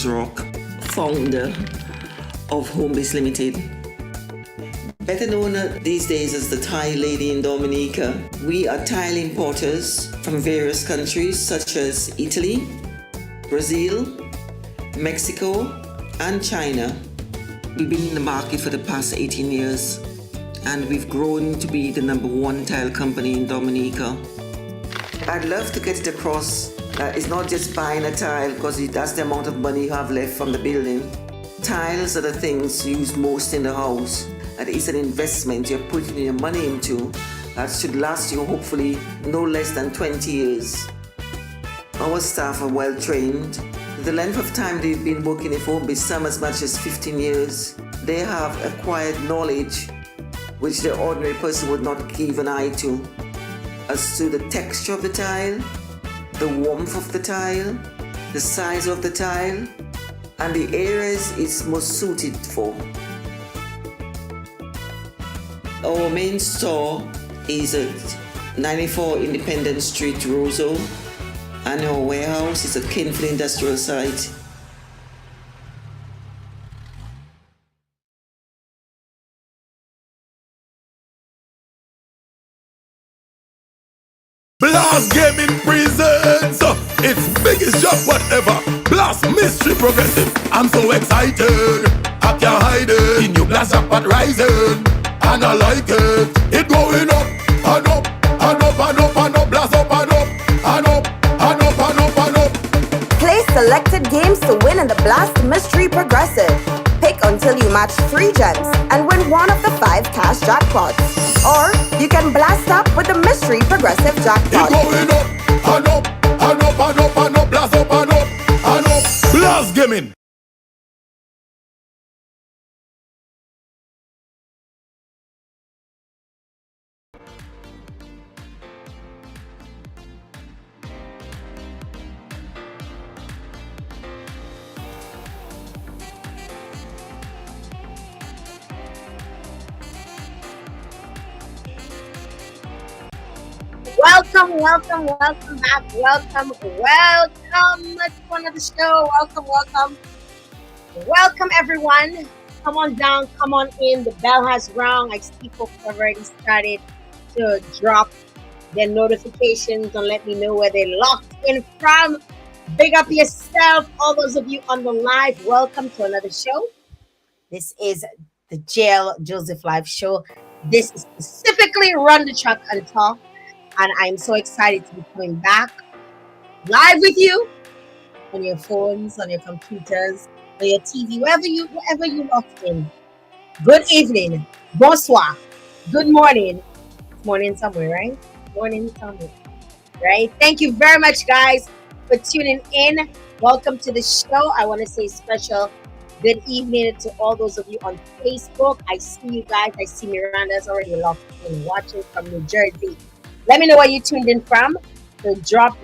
Rock, founder of Homebase Limited. Better known these days as the Thai Lady in Dominica, we are tile importers from various countries such as Italy, Brazil, Mexico, and China. We've been in the market for the past 18 years, and we've grown to be the #1 tile company in Dominica. I'd love to get it across that it's not just buying a tile because that's the amount of money you have left from the building. Tiles are the things used most in the house, and it's an investment you're putting your money into that should last you hopefully no less than 20 years. Our staff are well trained. The length of time they've been working in Homebase, some as much as 15 years. They have acquired knowledge which the ordinary person would not give an eye to, as to the texture of the tile, the warmth of the tile, the size of the tile, and the areas it's most suited for. Our main store is at 94 Independence Street, Roseau, and our warehouse is at Kinfley Industrial Site. Blast Gaming presents its biggest job whatever. Blast Mystery Progressive. I'm so excited, I can't hide it. In new Blast Jackpot rising, and I like it. It going up and up and up and up and up. Blast up and up and up and up and up and up. Play selected games to win in the Blast Mystery Progressive. Pick until you match 3 gems and win one of the 5 cash jackpots. Or you can blast up with the Mystery Progressive jackpot. It going up and up and up and up and up. Blast up and up and up. Blast Gaming. Welcome back. Welcome to another show. Welcome everyone. Come on down, come on in. The bell has rung. I see folks have already started to drop their notifications and let me know where they're locked in from. Big up yourself. All those of you on the live, welcome to another show. This is the Jael Joseph Live Show. This is specifically Run the Truck and Talk. And I'm so excited to be coming back live with you on your phones, on your computers, on your TV, wherever you locked in. Good evening, bonsoir, good morning. It's morning somewhere, right? Morning somewhere, right? Thank you very much, guys, for tuning in. Welcome to the show. I want to say special good evening to all those of you on Facebook. I see you guys. I see Miranda's already locked in, watching from New Jersey. Let me know where you tuned in from. So drop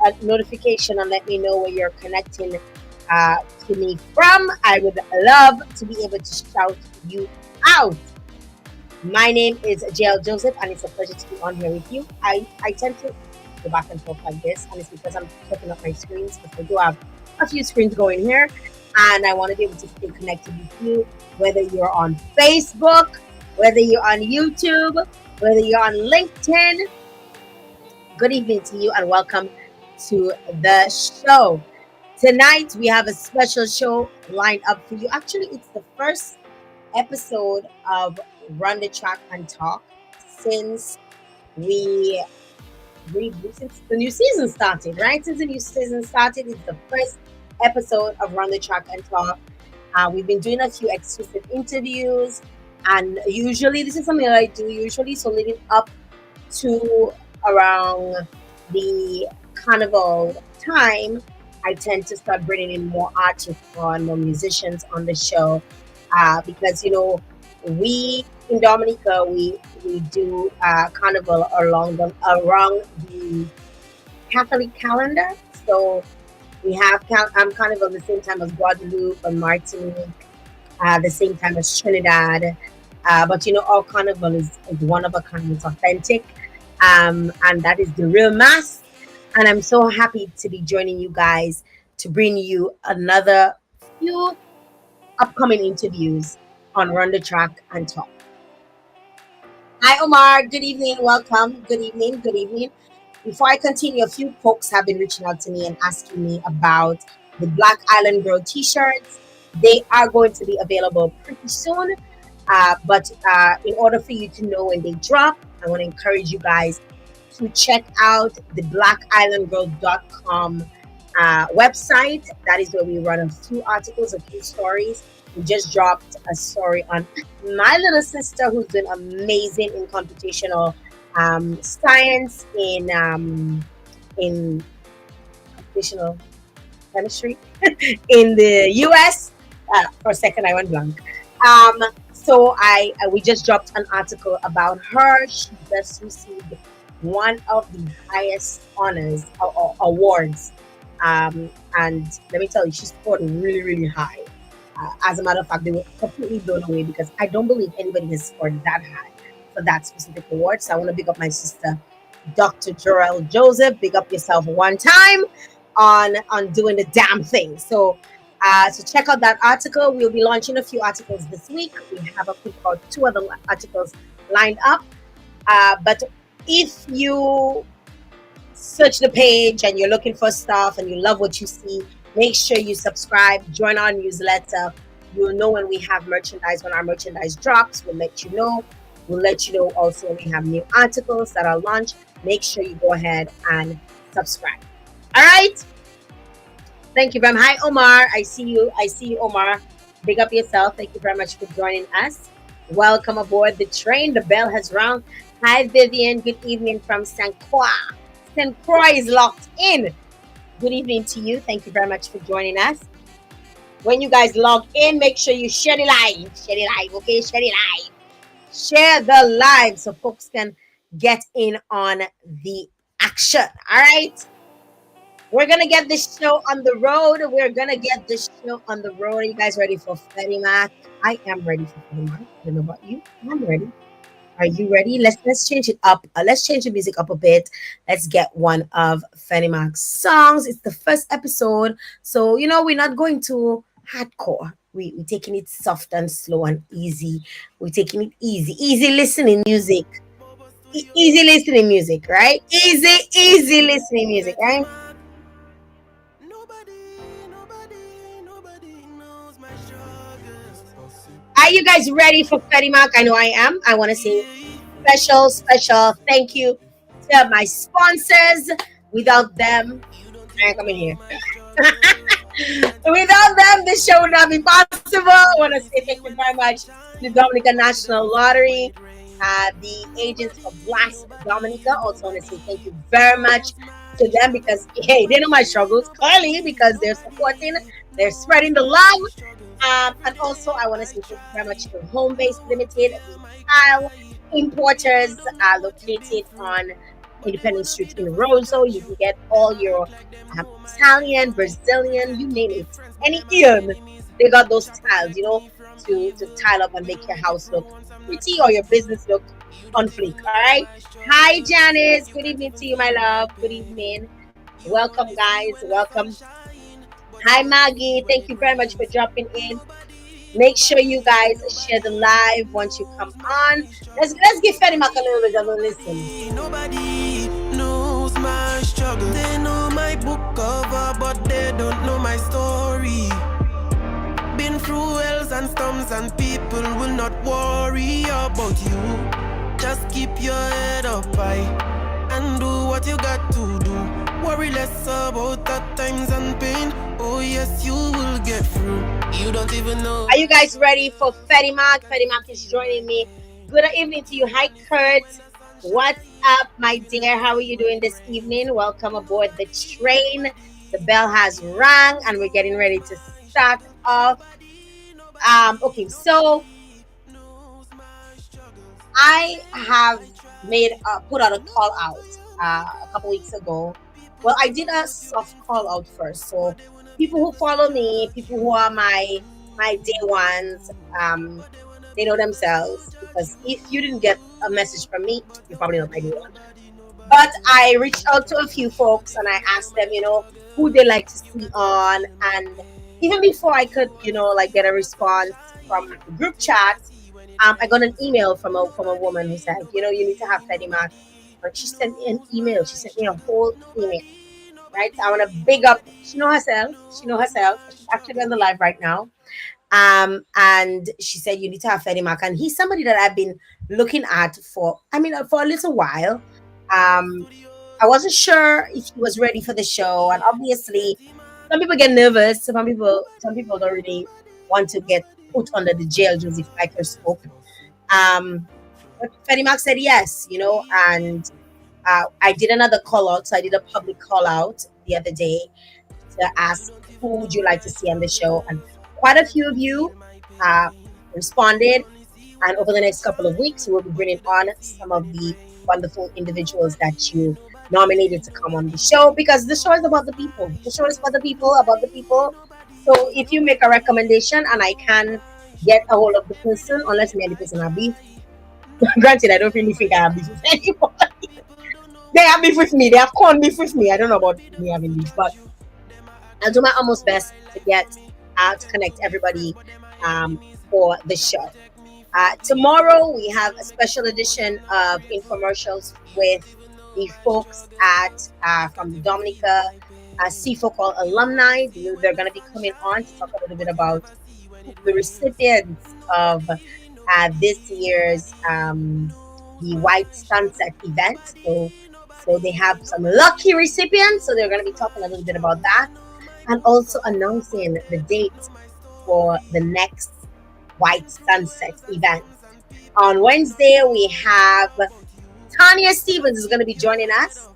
a notification and let me know where you're connecting to me from. I would love to be able to shout you out. My name is Jael Joseph, and it's a pleasure to be on here with you. I tend to go back and forth like this, and it's because I'm checking up my screens, because I do have a few screens going here, and I want to be able to stay connected with you, whether you're on Facebook, whether you're on YouTube, whether you're on LinkedIn. Good evening to you and welcome to the show. Tonight we have a special show lined up for you. Actually, it's the first episode of Run the Track and Talk since since the new season started, right? Since the new season started, it's the first episode of Run the Track and Talk. We've been doing a few exclusive interviews, and usually this is something that I do usually. So leading up to around the carnival time, I tend to start bringing in more artists on, more musicians on the show, because we in Dominica we do carnival around the Catholic calendar. So we have carnival the same time as Guadeloupe and Martinique, the same time as Trinidad. But our carnival is one of a kind. It's authentic. And that is the real mass. And I'm so happy to be joining you guys to bring you another few upcoming interviews on Run the Track and Talk. Hi, Omar. Good evening. Welcome. Good evening. Good evening. Before I continue, a few folks have been reaching out to me and asking me about the Black Island Girl t-shirts. They are going to be available pretty soon. But in order for you to know when they drop, I want to encourage you guys to check out the blackislandgirl.com website. That is where we run a few articles, a few stories. We just dropped a story on my little sister who's been amazing in computational science in computational chemistry in the US. For a second, I went blank. So we just dropped an article about her. She just received one of the highest honors or awards, and let me tell you, she scored really, really high. As a matter of fact, they were completely blown away because I don't believe anybody has scored that high for that specific award. So I want to big up my sister, Dr. Jael Joseph. Big up yourself one time on doing the damn thing. So check out that article. We'll be launching a few articles this week. We have about 2 other articles lined up. But if you search the page and you're looking for stuff and you love what you see, make sure you subscribe, join our newsletter. You'll know when we have merchandise, when our merchandise drops, we'll let you know. We'll let you know also when we have new articles that are launched. Make sure you go ahead and subscribe. All right. Thank you very much. Hi, Omar. I see you. Omar. Big up yourself. Thank you very much for joining us. Welcome aboard the train. The bell has rung. Hi, Vivian. Good evening from St. Croix. St. Croix is locked in. Good evening to you. Thank you very much for joining us. When you guys log in, make sure you share the live. Share the live, okay? Share the live. Share the live so folks can get in on the action. All right? We're going to get this show on the road. Are you guys ready for Fetty Mac? I am ready for Fetty Mac. I don't know about you. I'm ready. Are you ready? Let's change it up. Let's change the music up a bit. Let's get one of Fetty Mac's songs. It's the first episode. So, we're not going to hardcore. We're taking it soft and slow and easy. We're taking it easy. Easy listening music. Easy listening music, right? Easy listening music, right? Are you guys ready for Fetty Mac? I know I am. I want to say special thank you to my sponsors. Without them, I ain't coming here. Without them, this show would not be possible. I want to say thank you very much to the Dominica National Lottery, the agents for Blast Dominica. Also want to say thank you very much to them because, hey, they know my struggles, clearly, because they're supporting, they're spreading the love. And also, I want to say thank you very much to Home Base Limited, the tile importers located on Independence Street in Roseau. You can get all your Italian, Brazilian, you name it, any Ian, they got those tiles, to tile up and make your house look pretty or your business look on fleek. All right. Hi, Janice. Good evening to you, my love. Good evening. Welcome, guys. Welcome. Hi, Maggie. Thank you very much for dropping in. Make sure you guys share the live once you come on. Let's give Fetty Mac a little bit of a listen. Nobody knows my struggle. They know my book cover, but they don't know my story. Been through hells and storms, and people will not worry about you. Just keep your head up high and do what you got to do. Worry less about that times and pain. Oh yes, you will get through. You don't even know. Are you guys ready for Fetty Mac? Fetty Mac is joining me. Good evening to you. Hi, Kurt. What's up, my dear? How are you doing this evening? Welcome aboard the train. The bell has rung and we're getting ready to start off. Okay, so I have put out a call out a couple weeks ago. Well, I did a soft call out first. So people who follow me, people who are my day ones, they know themselves, because if you didn't get a message from me, you're probably not my day one. But I reached out to a few folks and I asked them, who they like to see on, and even before I could, like get a response from the group chat, I got an email from a woman who said, you need to have Fetty Mac. But she sent me an email. She sent me a whole email, right? So I want to big up. She know herself. She know herself. She's actually on the live right now. And she said you need to have Fetty Mac, and he's somebody that I've been looking at for a little while. Um, I wasn't sure if he was ready for the show, and obviously, some people get nervous. Some people don't really want to get put under the jail Joseph microscope. Um, but Fetty Mac said yes, and I did another call out. So I did a public call out the other day to ask who would you like to see on the show, and quite a few of you uh, responded. And over the next couple of weeks, we will be bringing on some of the wonderful individuals that you nominated to come on the show, because the show is about the people. The show is for the people, about the people. So if you make a recommendation and I can get a hold of the person, unless me and the person have beef, granted, I don't really think I have beef with anyone. They have beef with me. They have corned beef with me. I don't know about me having beef, but I'll do my utmost best to get to connect everybody um, for the show. Tomorrow we have a special edition of infomercials with the folks at from the Dominica CFO called alumni. They're going to be coming on to talk a little bit about the recipients of this year's the White Sunset event. So they have some lucky recipients. So they're going to be talking a little bit about that, and also announcing the date for the next White Sunset event. On Wednesday, we have Tanya Stevens is going to be joining us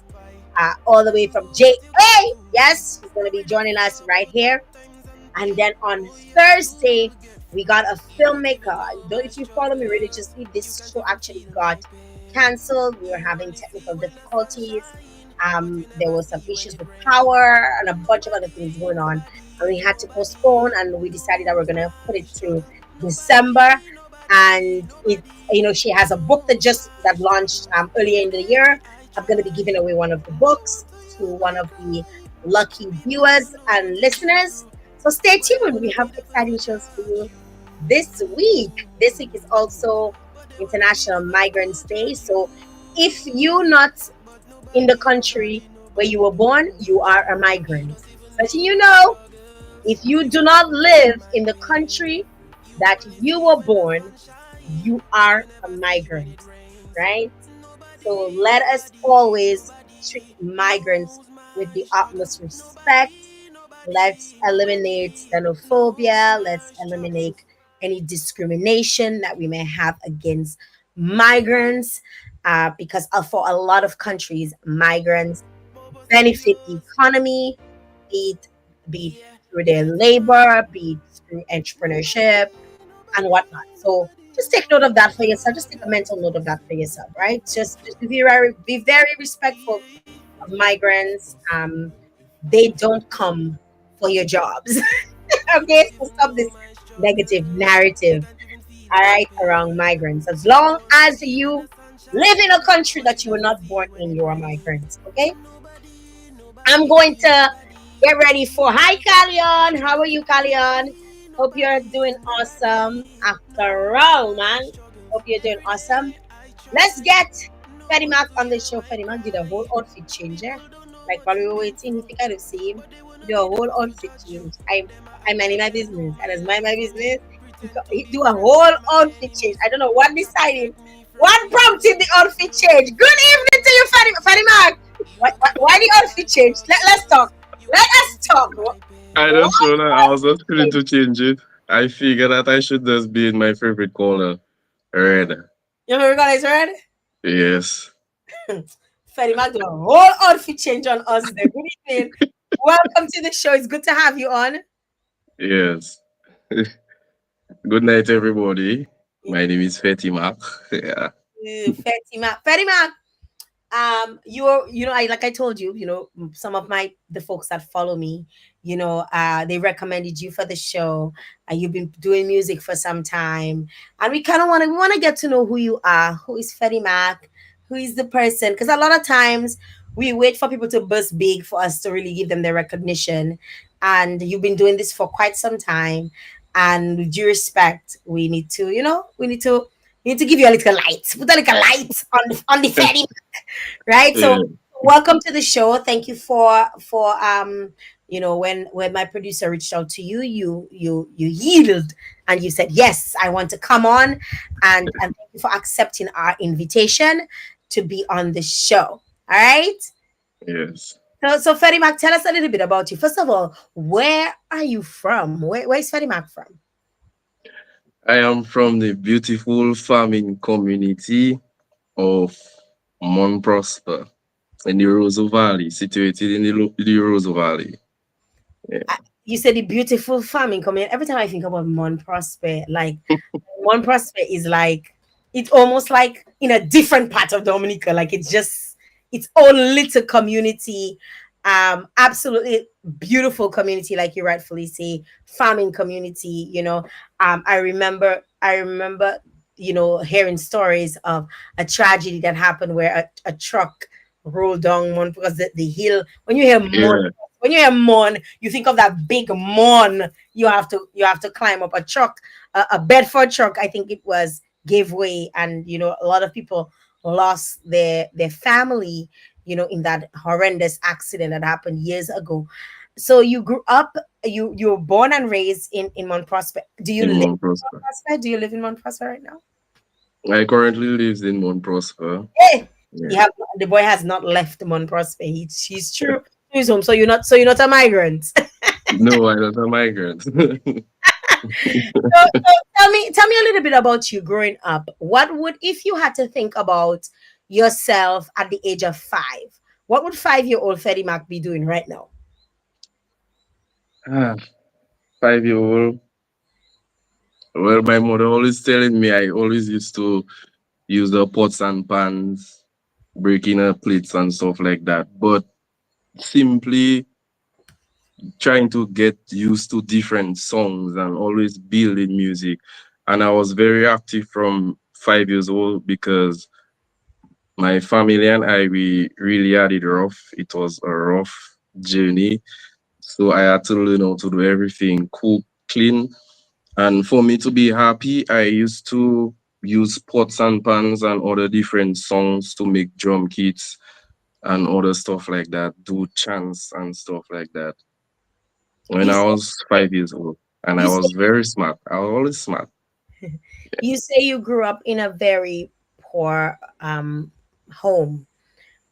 all the way from Jael. Yes, she's going to be joining us right here. And then on Thursday, we got a filmmaker. If you follow me religiously, this show actually got canceled. We were having technical difficulties. There was some issues with power and a bunch of other things going on. And we had to postpone, and we decided that we're going to put it to December. And she has a book that launched earlier in the year. I'm going to be giving away one of the books to one of the lucky viewers and listeners. So stay tuned. We have exciting shows for you this week. This week is also International Migrants Day. So if you're not in the country where you were born, you are a migrant. So if you do not live in the country that you were born, you are a migrant, right? So let us always treat migrants with the utmost respect. Let's eliminate xenophobia. Let's eliminate any discrimination that we may have against migrants, because for a lot of countries, migrants benefit the economy, be it through their labor, be it through entrepreneurship and whatnot. So just take note of that for yourself. Just take a mental note of that for yourself, right? Just be very respectful of migrants. They don't come for your jobs. Okay, so stop this negative narrative, all right, around migrants. As long as you live in a country that you were not born in, you are migrants. Okay, I'm going to get ready for. Hi, Callion. How are you, Callion? Hope you're doing awesome. After all, man. Hope you're doing awesome. Let's get Fetty Mac on the show. Fetty Mac did a whole outfit change. Like while we were waiting, you think I'd have seen him do a whole outfit change. I'm minding my business. And as my business, he do a whole outfit change. I don't know what decided. What prompted the outfit change? Good evening to you, Fetty Mac. Why the outfit change? Let's talk. Let us talk. I don't know that. I was just feeling to change it. I figured that I should just be in my favorite color, red. Your favorite color is red? Yes. Fetty Mac did a whole outfit change on us there. Good evening. Welcome to the show. It's good to have you on. Yes. Good night, everybody. My name is Fetty Mac. Yeah. Fetty Mac. Fetty Mac. I told you, some of the folks that follow me, they recommended you for the show, and you've been doing music for some time, and we kind of want to get to know who you are. Who is Fetty Mac? Who is the person? Because a lot of times we wait for people to bust big for us to really give them their recognition. and you've been doing this for quite some time. And with due respect, we need to, we need to give you a little light, put a little light on the Fetty, right? So Yeah. welcome to the show. Thank you for when my producer reached out to you, you yielded and you said yes, I want to come on, and thank you for accepting our invitation to be on the show. All right. Yes. So Fetty Mac, tell us a little bit about you. First of all, where are you from? Where's Fetty Mac from? I am from the beautiful farming community of Mont Prosper in the Roseau Valley, situated in the Roseau Valley. Yeah. You said the beautiful farming community. Every time I think about Mon Prosper, like Mon Prosper is like it's almost like in a different part of Dominica. Like it's just its own little community. Absolutely beautiful community, like you rightfully say, farming community. I remember, hearing stories of a tragedy that happened where a truck rolled down Mon because the hill. Yeah. When you hear Mon, you think of that big Mon. You have to climb up a truck, a Bedford truck. I think it was gave way, and a lot of people lost their family. In that horrendous accident that happened years ago. So you grew up. You were born and raised in Mount Prosper. Do you In live Mont in Mount Prosper. Prosper? Do you live in Mount Prosper right now? I currently live in Mont Prosper. Hey, Yeah. you have the boy has not left Mount Prosper. He's true to his home. So you're not a migrant. No, I'm not a migrant. So tell me a little bit about you growing up. What would if you had to think about yourself at the age of 5? What would 5-year-old Freddie Mac be doing right now? Ah, 5 year old. Well, my mother always telling me I always used to use the pots and pans, breaking her plates and stuff like that. But simply trying to get used to different songs and always building music. And I was very active from 5 years old because my family and I, we really had it rough. It was a rough journey. So I had to learn how to do everything, cook, clean. And for me to be happy, I used to use pots and pans and other different songs to make drum kits and other stuff like that, do chants and stuff like that when You I say was 5 years old. And I you say was very smart. I was always smart. you say you grew up in a very poor home.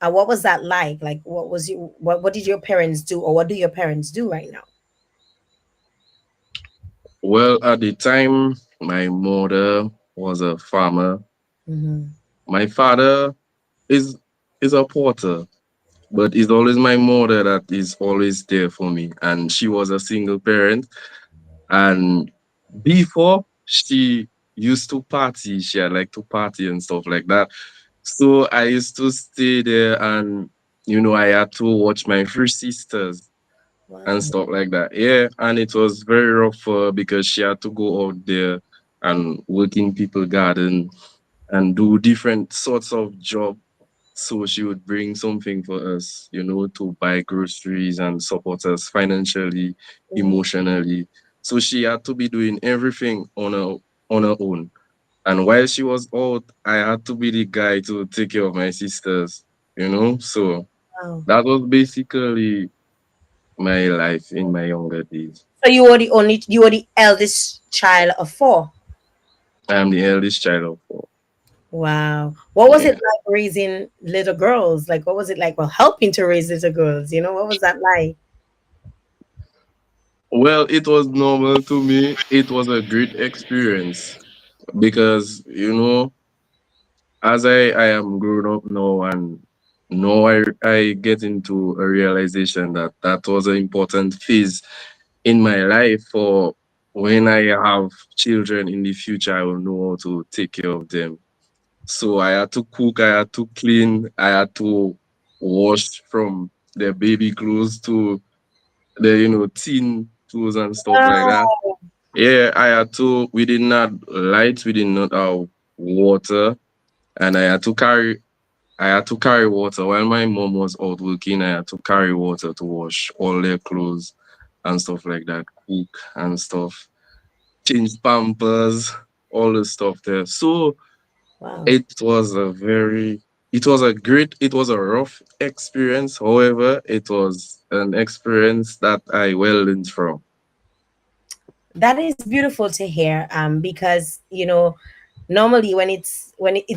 What was that like? Like, what did your parents do, or what do your parents do right now? Well, at the time, my mother was a farmer. Hmm. My father is is a porter, but it's always my mother that is always there for me. And she was a single parent. And before she used to party, she had like to party and stuff like that. So I used to stay there and I had to watch my three sisters and Wow. stuff like that. Yeah, and it was very rough for her because she had to go out there and work in people garden and do different sorts of job. So she would bring something for us, to buy groceries and support us financially, Mhm. emotionally. So she had to be doing everything on her own. And while she was out, I had to be the guy to take care of my sisters. So Wow. that was basically my life in my younger days. So you were the eldest child of four. I am the eldest child of four. Wow. What was it Yeah. like raising little girls? Like, what was it like? Well, helping to raise little girls. What was that like? Well, it was normal to me. It was a great experience because, as I am grown up now and now I get into a realization that that was an important phase in my life for when I have children in the future, I will know how to take care of them. So I had to cook, I had to clean, I had to wash from their baby clothes to the teen clothes and stuff like that. Wow. Yeah, we did not lights, we did not have water, and I had to carry water while my mom was out working. I had to carry water to wash all their clothes and stuff like that, cook and stuff, change pampers, all the stuff there. So Wow. it was a it was a rough experience. However, it was an experience that I well learned from. That is beautiful to hear. Because normally when it's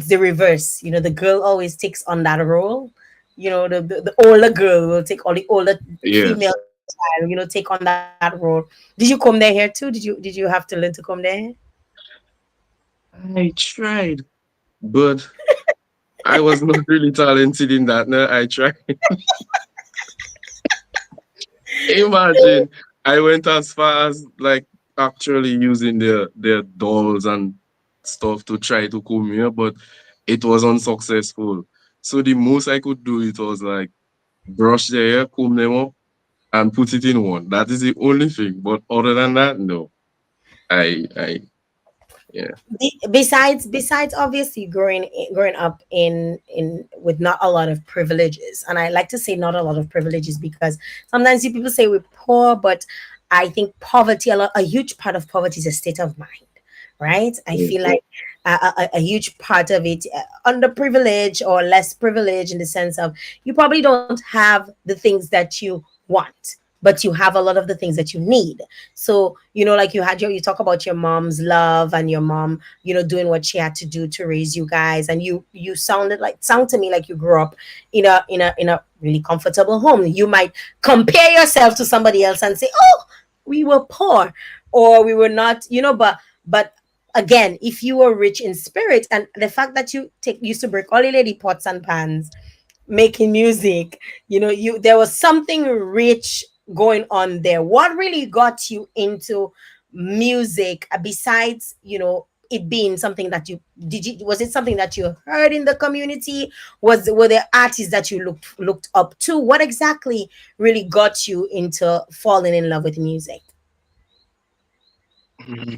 the reverse, the girl always takes on that role. The older girl will take, or the older female Yes, child, take on that role. Did you come there here too? Did you have to learn to come there? I tried, but I was not really talented in that. No, I tried. Imagine I went as far as like actually using their dolls and stuff to try to comb here, but it was unsuccessful. So the most I could do it was like brush their hair, comb them up, and put it in one. That is the only thing. But other than that, no. I yeah. Besides obviously growing up in with not a lot of privileges, and I like to say not a lot of privileges because sometimes people say we're poor, but I think poverty, a huge part of poverty is a state of mind, right? I Mm. feel like a huge part of it, underprivileged or less privileged, in the sense of you probably don't have the things that you want, but you have a lot of the things that you need. So, like you talk about your mom's love and your mom, doing what she had to do to raise you guys. And you sound to me like you grew up in a really comfortable home. You might compare yourself to somebody else and say, oh, we were poor, or we were not, but again, if you were rich in spirit, and the fact that you used to break all the lady pots and pans making music, you there was something rich going on there. What really got you into music, besides it being something that you did you was it something that you heard in the community? Were there artists that you looked up to? What exactly really got you into falling in love with music?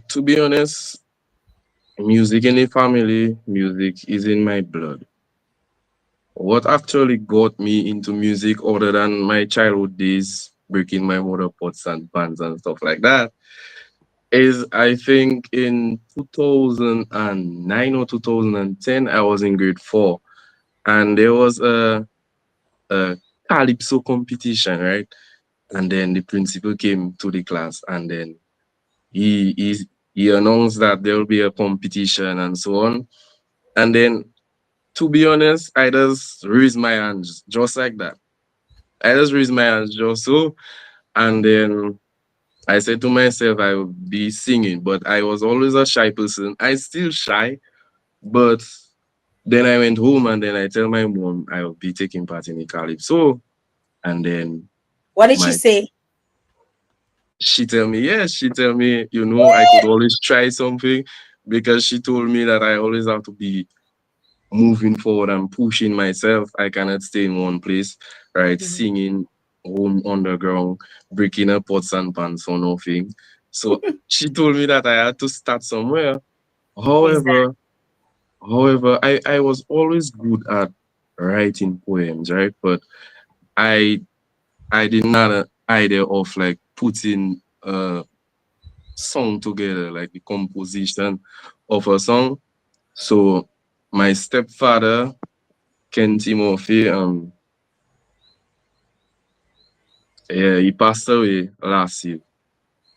To be honest, music in the family, music is in my blood. What actually got me into music other than my childhood days, breaking my mother pots and pans and stuff like that, is I think in 2009 or 2010, I was in grade four, and there was a calypso competition, right? And then the principal came to the class, and then he he, he announced that there will be a competition and so on. And then, to be honest, I just raised my hands just like that. I just raised my hands just so, and then I said to myself I would be singing, but I was always a shy person. I still shy, but then I went home and then I tell my mom I will be taking part in the calypso, and then What did she my say? she tell me yes, she tell me I could always try something because she told me that I always have to be moving forward and pushing myself. I cannot stay in one place, right? Mhm. Singing home underground, breaking up pots and pans or nothing. So she told me that I had to start somewhere. Exactly. However, I was always good at writing poems, right? But I I didn't have an idea of like putting a song together, like the composition of a song. So my stepfather, Ken Timothy, yeah, he passed away last year.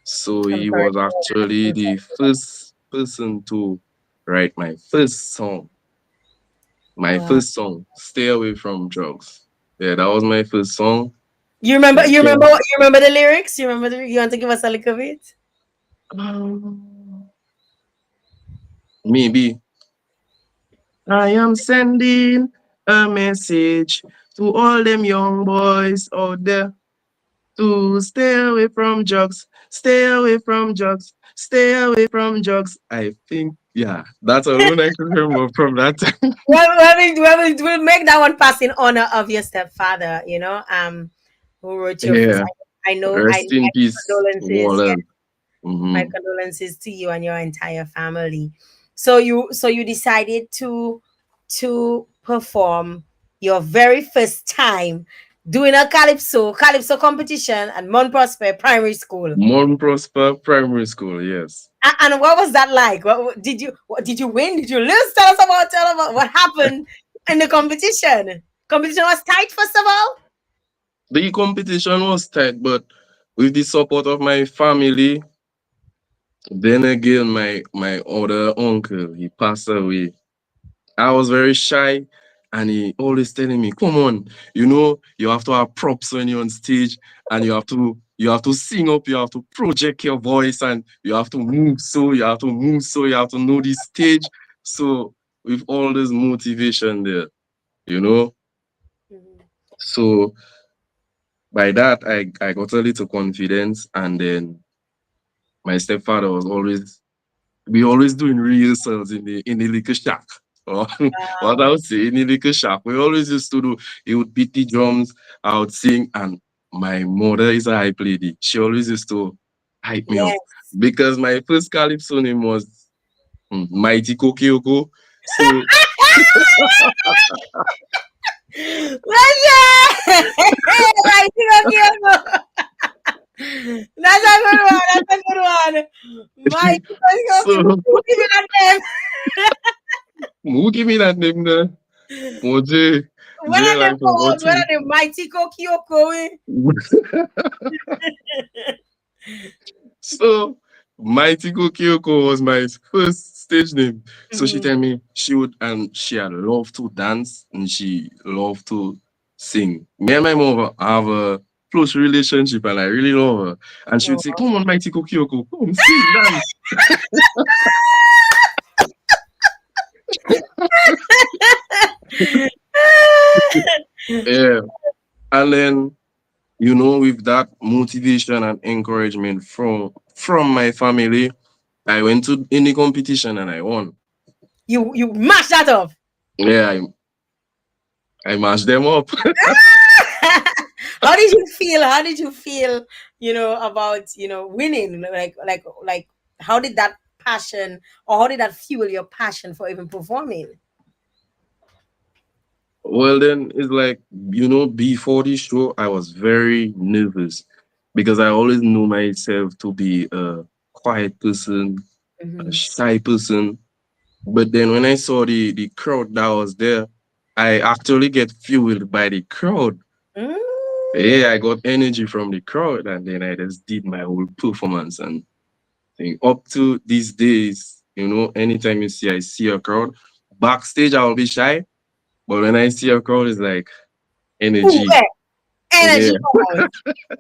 So I'm he sorry was to hear that. actually I'm the sorry. first person to write my first song. My Wow. first song, Stay Away from Drugs. Yeah, that was my first song. You remember? Like, You remember? You remember the lyrics? You remember? You want to give us a little bit? maybe I am sending a message to all them young boys out there to stay away from drugs, stay away from drugs, stay away from drugs. I think, yeah, that's alone I can remember from that time. We'll make that one pass in honor of your stepfather. Who wrote your first. Yeah, I know. rest in My peace, condolences. Waller. Yes, my Hmm. condolences to you and your entire family. So you decided to perform your very first time doing a calypso competition at Mount Prosper Primary School. Mon Prosper Primary School, yes. And what was that like? Did you win? Did you lose? Tell us about what happened in the competition. Competition was tight, first of all. The competition was tight, but with the support of my family, then again, my other uncle, he passed away. I was very shy, and he always telling me, "Come on, you have to have props when you're on stage, and you have to sing up, you have to project your voice, and you have to move so, you have to move so, you have to know the stage." So with all this motivation there, you know, so by that I got a little confidence, and then my stepfather was always we always doing rehearsals in the liquor shack. Or what I would say in the liquor shack. We always used to do. He would beat the drums, I would sing, and my mother is a hype lady. She always used to hype me up Yes. because my first calypso name was Mighty Kokioko. So I think okay. That's a good one. That's a good one. My so who give you that name? who give me that name there? Moje What J are they like called? What are Roboti. they? Mighty Kokioko. So Mighty Kyoko was my first stage name. So she Mhm. tell me she would, and she had loved to dance and she loved to sing. Me and my mother have a close relationship and I really love her. And she would say, Oh. "Come on, Mighty Kyoko, come sing, dance." Yeah. And then, with that motivation and encouragement from my family, I went to in the competition and I won. You mash that up. Yeah, I mashed them up. How did you feel? How did you feel? About winning. Like how did that passion, or how did that fuel your passion for even performing? Well, then it's like, before the show, I was very nervous because I always knew myself to be a quiet person, a Hmm. shy person. But then when I saw the crowd that was there, I actually get fueled by the crowd. Mm. Yeah, I got energy from the crowd, and then I just did my whole performance. And thing. Up to these days, anytime I see a crowd, backstage I'll be shy, but when I see a crowd, it's like Ooh, energy. energy Yeah. on.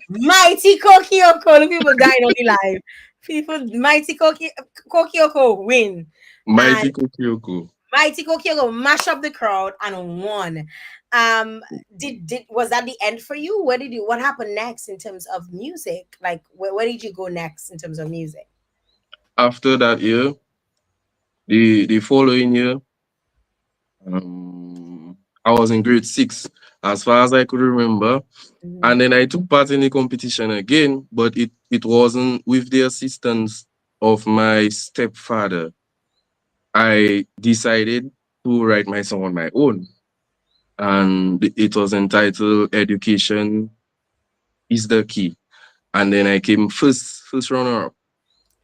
Mighty Kokioko. The people dying on the live. People, Mighty Kokioko win. And Mighty Kokyoko. Mighty Kokioko mash up the crowd and won. Did was that the end for you? What happened next in terms of music? Like where did you go next in terms of music? After that year, the following year, I was in grade six, as far as I could remember. Mhm. And then I took part in the competition again, but it wasn't with the assistance of my stepfather. I decided to write my song on my own. And it was entitled Education is the Key. And then I came first runner up.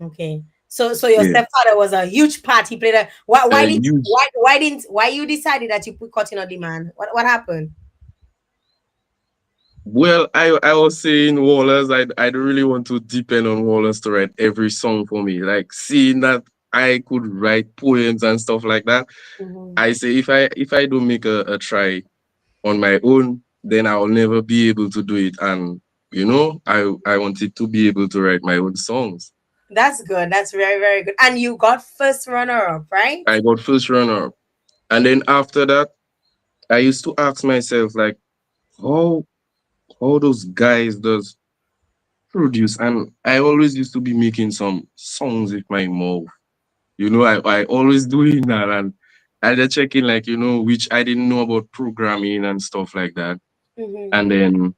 Okay. So your Yeah. stepfather was a huge part. He played a why did Huge. why you decided that you put cutting on demand? What happened? Well, I was saying Wallace, I don't really want to depend on Wallace to write every song for me. Like seeing that I could write poems and stuff like that. Mhm. I say if I don't make a try on my own, then I'll never be able to do it. And I wanted to be able to write my own songs. That's good. That's very, very good. And you got first runner up, right? I got first runner up. And then after that, I used to ask myself like how how those guys does produce. And I always used to be making some songs with my mouth. I always doing that, and I just checking like, which I didn't know about programming and stuff like that. Mm-hmm. And then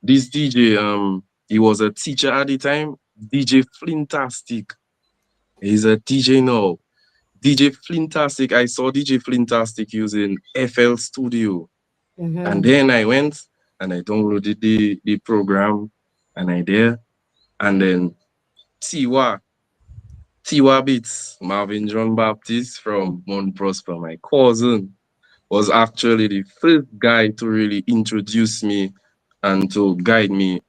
this DJ, he was a teacher at the time, DJ Flintastic. He's a DJ now. DJ Flintastic, I saw DJ Flintastic using FL Studio. And Mm-hmm. then I went and I downloaded the program and I there. And then Tiwa, Tiwa Beats, Marvin John Baptist from Mount Prosper, my cousin, was actually the first guy to really introduce me and to guide me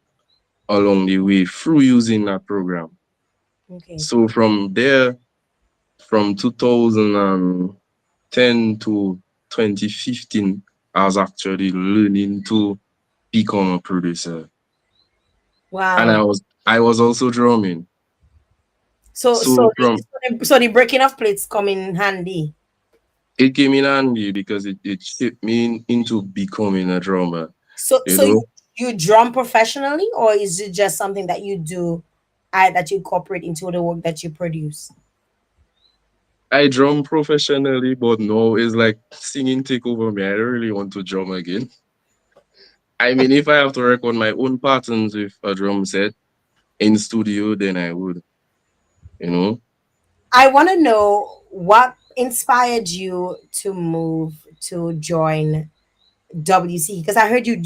along the way through using that program. Okay. So from there, from 2010 to 2015, I was actually learning to become a producer. And Wow. I was also drumming. So So so from so the breaking of plates come in handy. it came in handy because it shaped me into becoming a drummer, So you you know. drum professionally, or is it just something that you do, that you incorporate into the work that you produce? I drum professionally, but no, it's like singing take over me. I don't really want to drum again. I mean, if I have to record my own patterns with a drum set in studio, then I would, you know. I want to know what inspired you to move to join WC, because I heard you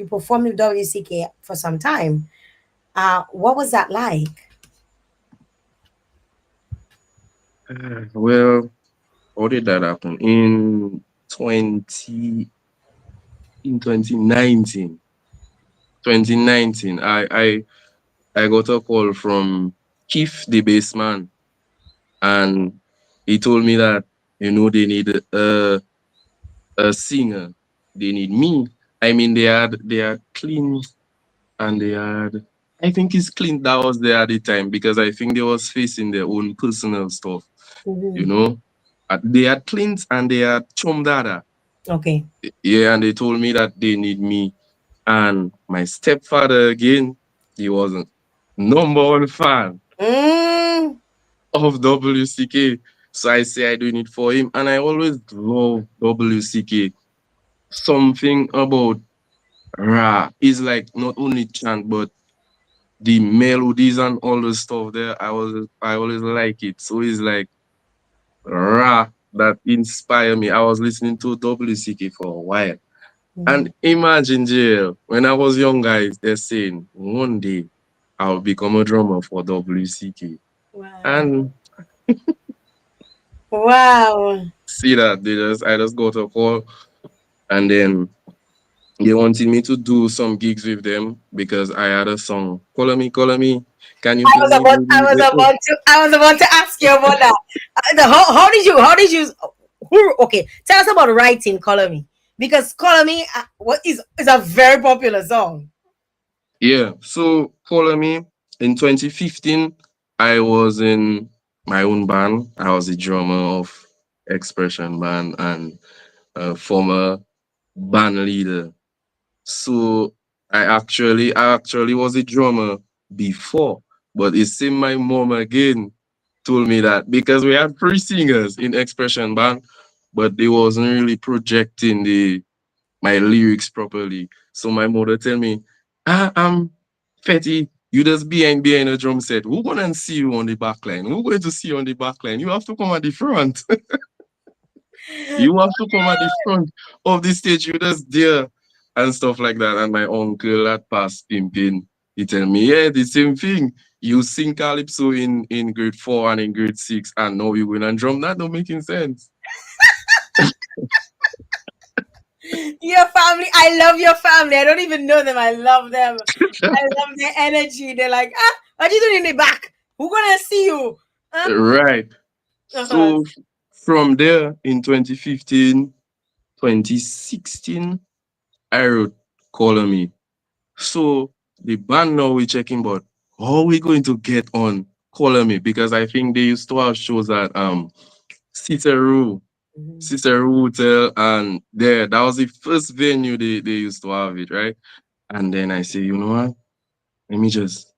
performed with WCK for some time. What was that like? Well, how did that happen? 20 in 2019. 2019, I got a call from Keith the bassman, and he told me that they need a singer. They need me. I mean, they had clean, and they had, I think it's clean that was there at the time because I think they was facing their own personal stuff, you Mhm. know. They had Clint and they had Chomdada. Okay. Yeah, and they told me that they need me. And my stepfather again, he was a number one fan Mm, of WCK. So I say I do it for him. And I always love WCK. Something about Ra is like not only chant, but the melodies and all the stuff there. I always like it. So it's like Ra that inspire me. I was listening to WCK for a while. And mhm. imagine, Jael, when I was young, guys, they're saying one day I'll become a drummer for WCK. Wow. And Wow. see that I just got a call, and then they wanted me to do some gigs with them because I had a song. Color me, can you feel me, baby? I was about to ask you about that. How did you who okay, tell us about writing Color Me. Because Color Me, what is a very popular song. Yeah, so Color Me in 2015, I was in my own band. I was the drummer of Expression Band and former band leader. So I actually was a drummer before, but it seemed my mom again told me that because we had three singers in Expression Band, but they wasn't really projecting the my lyrics properly. So my mother tell me, I'm Fetty, you just behind a drum set. Who gonna see you on the back line? Who going to see you on the back line? You have to come at the front. You have to come at the front of the stage. You just there and stuff like that. And my uncle that passed pimping, he tell me, yeah, the same thing. You sing calypso in grade 4 and in grade 6, and now you win and drum. That don't making sense. Your family, I love your family. I don't even know them. I love them. I love their energy. They're like, what you doing in the back? Who gonna see you? Huh? Right. Uh-huh. So from there in 2015, 2016, I wrote Color Me. So the band now we checking, but how are we going to get on Color Me? Because I think they used to have shows at Cicero, Mhm. Cicero Hotel, and there that was the first venue they used to have it, right? And then I say, you know what? Let me just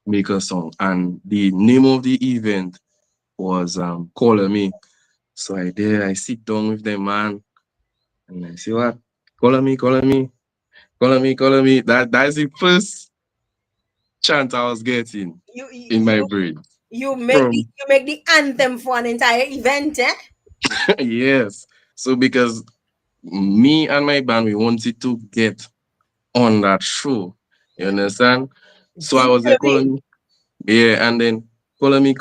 make a song. And the name of the event was Color Me. So I sit down with them, man, and I say, what? Color me, color me, color me, color me. That's the first chant I was getting You you in my you brain. you make From the anthem for an entire event, eh? yes. So because me and my band we wanted to get on that show. You understand? So I Deep was to there me. calling me, yeah, and then calling me.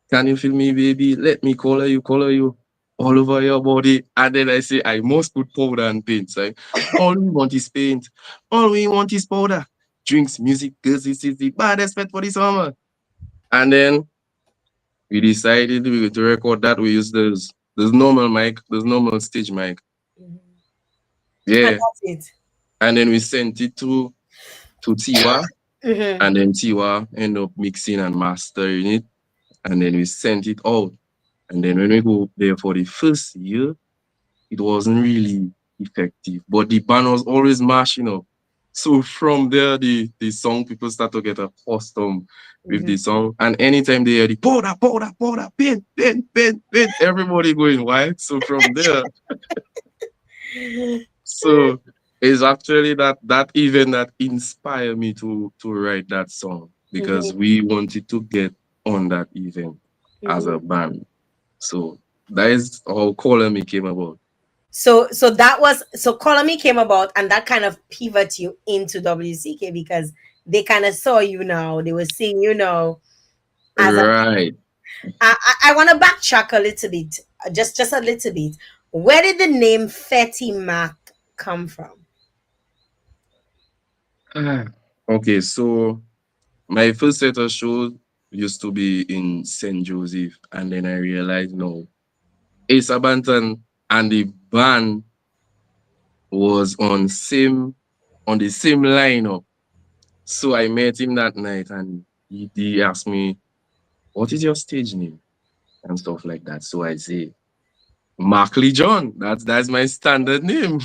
Can you feel me, baby? Let me color you all over your body. And then I say, I must put powder and paint. Like, all we want is paint. All we want is powder. Drinks, music, girls, this is the baddest pet for the summer. And then we decided to record that. We use this normal mic, this normal stage mic. And Yeah. that's it. And then we sent it to Tiwa. Mm-hmm. And then Tiwa ended up mixing and mastering it. And then we sent it out. And then when we go there for the first year, it wasn't really effective. But the band was always mashing up. So from there, the song people start to get accustomed with the song. And anytime they hear the powder, powder, powder, paint, paint, paint, paint, everybody going wild. So from there, so it's actually that event that inspired me to write that song because Mm-hmm. we wanted to get on that event as Mm-hmm. a band. So that is how Color Me came about. So that was so Color Me came about, and that kind of pivot you into WCK because they kind of saw you now. They were seeing you now as a. Right. I want to backtrack a little bit, just a little bit. Where did the name Fetty Mac come from? Okay, so my first set of shows used to be in St. Joseph, and then I realized no, Ace Abanton and the band was on the same lineup. So I met him that night, and he asked me, "What is your stage name?" and stuff like that. So I say, Markley John. That's my standard name.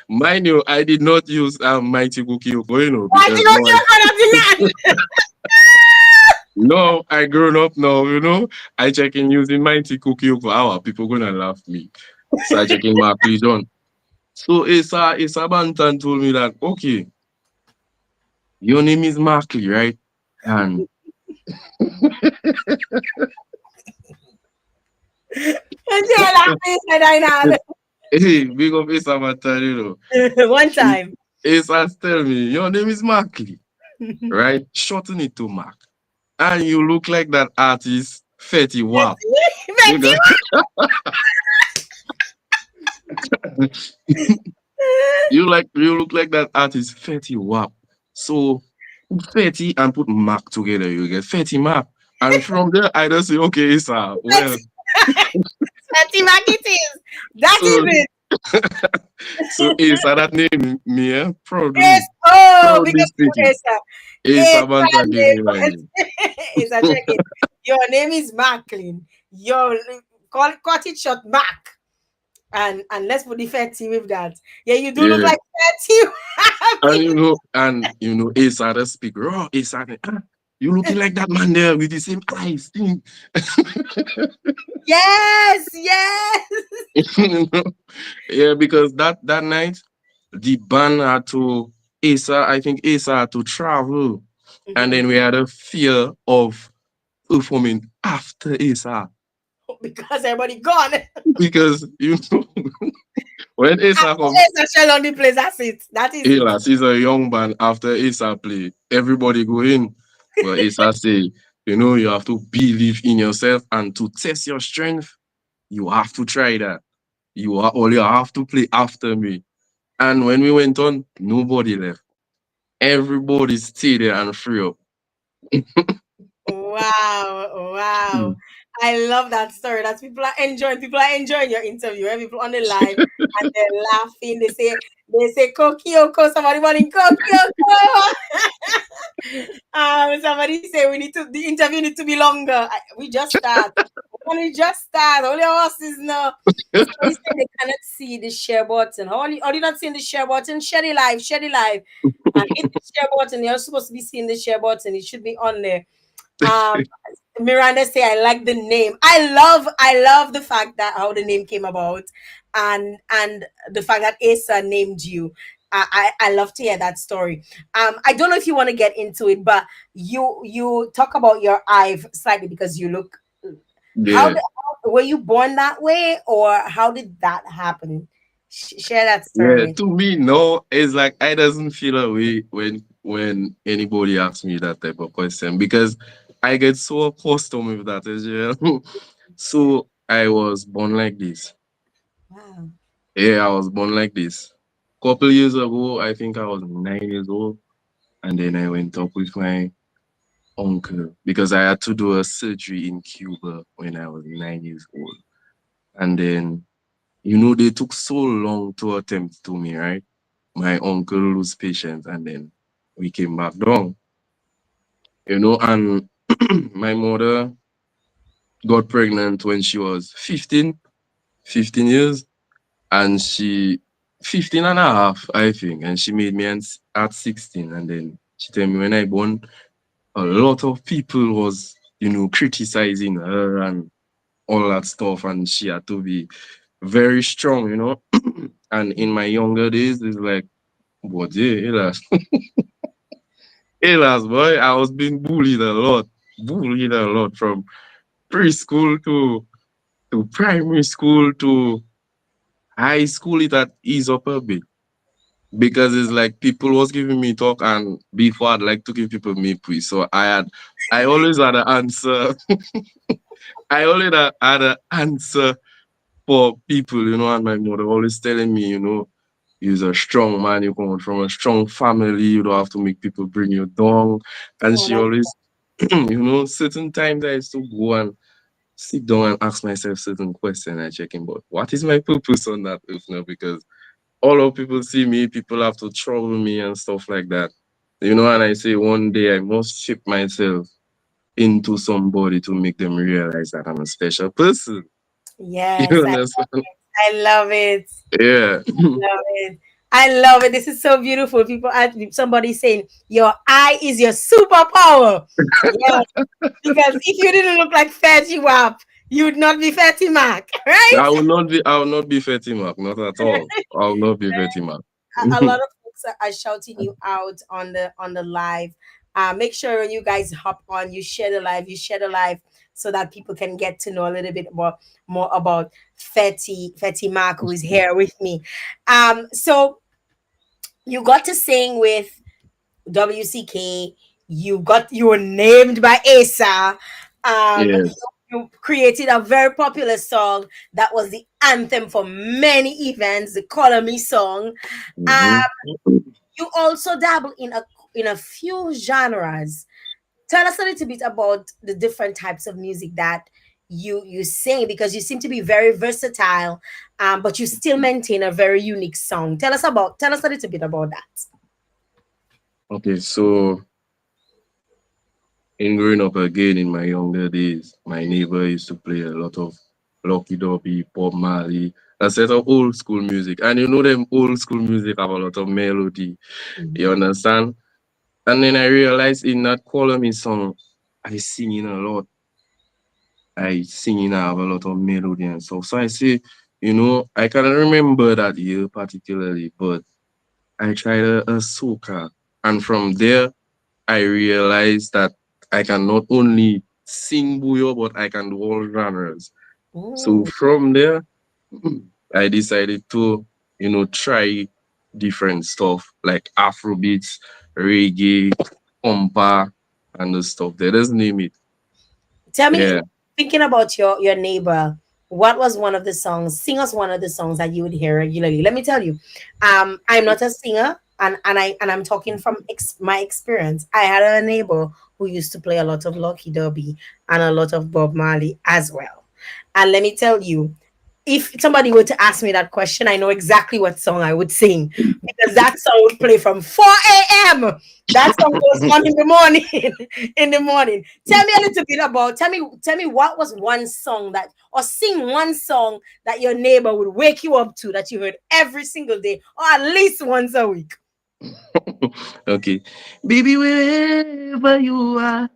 Mind you, I did not use Mighty Cookie Yoko, Why did because you give her that? no, I grown up now, I check in using Mighty Cookie Yoko. How are people gonna laugh me? So I check in Markley John. So Asa Bantan told me that, okay, your name is Markley, right? And And she laughing, said I hey, big up Asa Bantan, know. One time. Asa tell me, your name is Markley, right? Shorten it to Mark. And you look like that artist, Fetty Wap. Betty, Because you look like that artist, Fetty Wap. So Fetty and put Mac together, you get Fetty Mac. And from there, I just say, okay, sir. Well, Betty Mac it is. That is so it. so Asa, that name me, Yes. Oh, proudly because speaking. Esa. Asa Banta gave me my name. Esa, check it. Your name is Macklin. Your cut it short Mac. And let's put the Fetty with that. Yeah, you do look Yeah. like And Fetty. Asa the speak raw. Asa, you looking like that man there with the same eyes thing. Yes, yes. You know? Yeah, because that night the band had to I think Asa had to travel. And Mhm. then we had a fear of performing after Asa. Because everybody gone. Because when Asa After come, Esa shell on the place, that's it. That is it. Elas is a young band after Asa play. Everybody go in. But Asa say, you have to believe in yourself and to test your strength, you have to try that. You have to play after me. And when we went on, nobody left. Everybody stayed there and free up. Wow, wow. Mm. I love that story. That's people are enjoying. People are enjoying your interview. Eh? People on the line and they're laughing. They say Kokioko, somebody wanting Kokioko. Somebody say the interview need to be longer. We just start. Only just start. Only us is now. Somebody say they cannot see the share button. Are you not seeing the share button? Share it live, share it live. And hit the share button. You're supposed to be seeing the share button. It should be on there. Um, Miranda say I like the name. I love the fact that how the name came about, and the fact that Asa named you. I love to hear that story. I don't know if you want to get into it, but you talk about your eye slightly because you look. Yeah. Were you born that way, or how did that happen? Share that Yeah, story. to me, no, it's like I doesn't feel a way when anybody asks me that type of question because I get so accustomed with that as well. So I was born like this. Wow. Yeah, I was born like this. Couple years ago, I think I was 9 years old, and then I went up with my uncle because I had to do a surgery in Cuba when I was 9 years old. And then, they took so long to attempt to me, right? My uncle lose patience, and then we came back down, and my mother got pregnant when she was 15 years, and she 15 and a half, I think, and she made me at 16, and then she told me when I born, a lot of people was, criticizing her and all that stuff, and she had to be very strong. And in my younger days, it's like, what, yeah, Hélas, boy, I was being bullied a lot from preschool to primary school to high school. It had eased up a bit because it's like people was giving me talk, and before I'd like to give people me please. So I always had an answer. I always had an answer for people, and my mother always telling me, you're a strong man, you come from a strong family, you don't have to make people bring you down. And Oh, she that's always, certain times I used to go and sit down and ask myself certain questions and checking, but what is my purpose on that earth now? Because all of people see me, people have to trouble me and stuff like that. And I say one day I must shape myself into somebody to make them realize that I'm a special person. You yes. understand? I love it. Yeah. Love it. I love it. This is so beautiful. People, somebody saying your eye is your superpower. Yes, because if you didn't look like Fetty Wap, you would not be Fetty Mac, right? I will not be Fatima, not at all. I will not be Fatima. A lot of folks are shouting you out on the live. Make sure you guys hop on, you share the live so that people can get to know a little bit more about Fetty Mac, who is here with me. So you got to sing with WCK. You were named by Asa. You, Yes. you created a very popular song that was the anthem for many events, the Color Me song. Hmm. Um, you also dabble in a few genres. Tell us a little bit about the different types of music that you sing, because you seem to be very versatile, but you still maintain a very unique song. Tell us a little bit about that. Okay, so in growing up again in my younger days, my neighbor used to play a lot of Lucky Dubby, Bob Marley, a set of old school music. And them old school music have a lot of melody. You Mhm. understand? And then I realized in that Color Me song, I sing in a lot. I sing in, I have a lot of melody and stuff. So I say, I can't remember that year particularly, but I tried a soca. And from there, I realized that I can not only sing buyo, but I can do all genres. So Mm. from there, I decided to, try different stuff like Afrobeats, reggae, compa, and the stuff there. Just name it. Tell me, Yeah. thinking about your neighbor, what was one of the songs? Sing us one of the songs that you would hear regularly. Let me tell you, I'm not a singer, and I'm talking from my experience. I had a neighbor who used to play a lot of Lucky Dubby and a lot of Bob Marley as well. And let me tell you, if somebody were to ask me that question, I know exactly what song I would sing, because that song would play from 4 a.m. That song goes on in the morning. In the morning. Tell me a little bit about. Tell me what was one song that, or sing one song that your neighbor would wake you up to, that you heard every single day or at least once a week. Okay. Baby, wherever you are,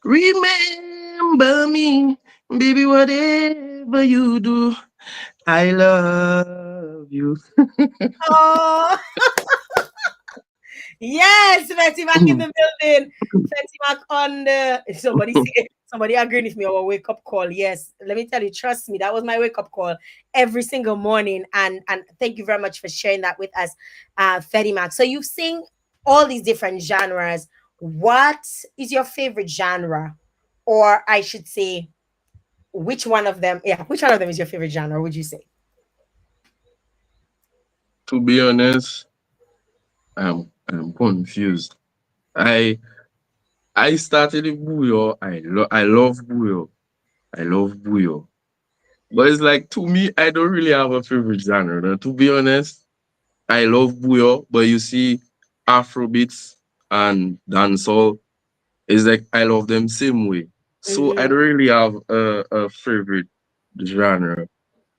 remember me. Baby, whatever you do, I love you. Oh, yes, Fetty Mac in the building. Fetty Mac on the. Somebody say. Somebody agreeing with me on a wake up call. Yes, let me tell you, trust me, that was my wake up call every single morning. And thank you very much for sharing that with us, Fetty Mac. So you've seen all these different genres. What is your favorite genre, or I should say, which one of them? Yeah, which one of them is your favorite genre? Would you say? To be honest, I'm confused. I I started in Buyo. I love Buyo. I love Buyo. But it's like to me, I don't really have a favorite genre. No? To be honest, I love Buyo, but you see, Afrobeats and dancehall is like I love them same way. So I Mm-hmm. don't really have a favorite genre.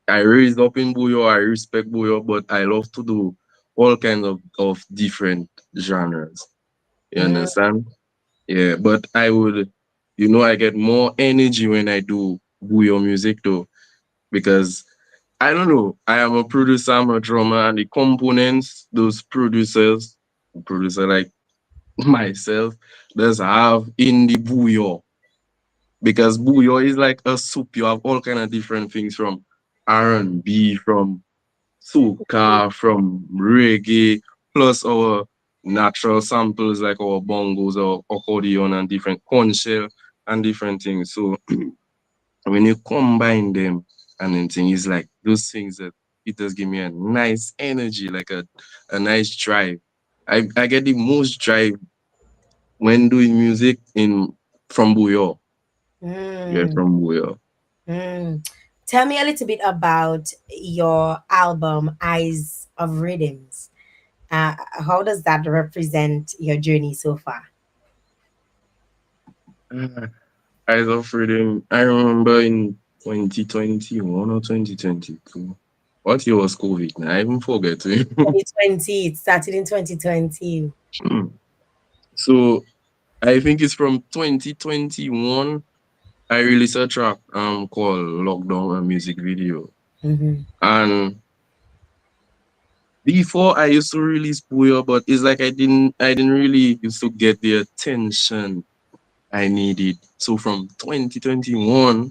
I raised up in Buyo, I respect Buyo, but I love to do all kinds of different genres. You understand? Yeah, but I would, I get more energy when I do Buyo music though, because I don't know, I am a producer, I'm a drummer, and the components, those producer like myself, does have in the Buyo. Because Buyo is like a soup. You have all kind of different things from R&B, from soca, from reggae, plus our natural samples like our bongos or accordion and different corn shell and different things. So when you combine them and then thing is like those things that it does give me a nice energy, like a nice drive. I get the most drive when doing music in from Buyo. Yeah, Mm. from Buyo. Mm. Tell me a little bit about your album, Eyes of Rhythms. How does that represent your journey so far? Eyes of Freedom. I remember in 2021 or 2022. What year was COVID? Now? I even forget. 2020. It started in 2020. So I think it's from 2021. I released a track called Lockdown, a music video. Mm-hmm. And before I used to release Puyo, but it's like I didn't really used to get the attention I needed. So from 2021,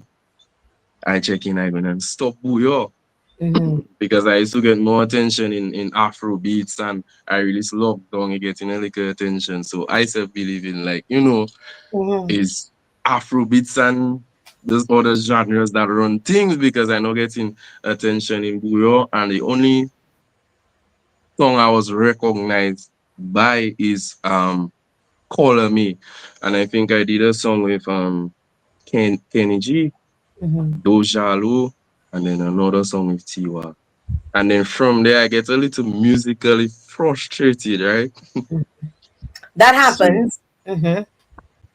I check in, I gonna stop Puyo. Mm-hmm. Because I used to get more attention in Afro beats and I really slogged down getting a little attention. So I self believe in like, Mm-hmm. is Afro beats and those other genres that run things because I know getting attention in Buyo and the only song I was recognized by is Color Me. And I think I did a song with Kenny G, Mm-hmm. Dojalu, and then another song with Tiwa. And then from there, I get a little musically frustrated, right? That So happens. Mm-hmm.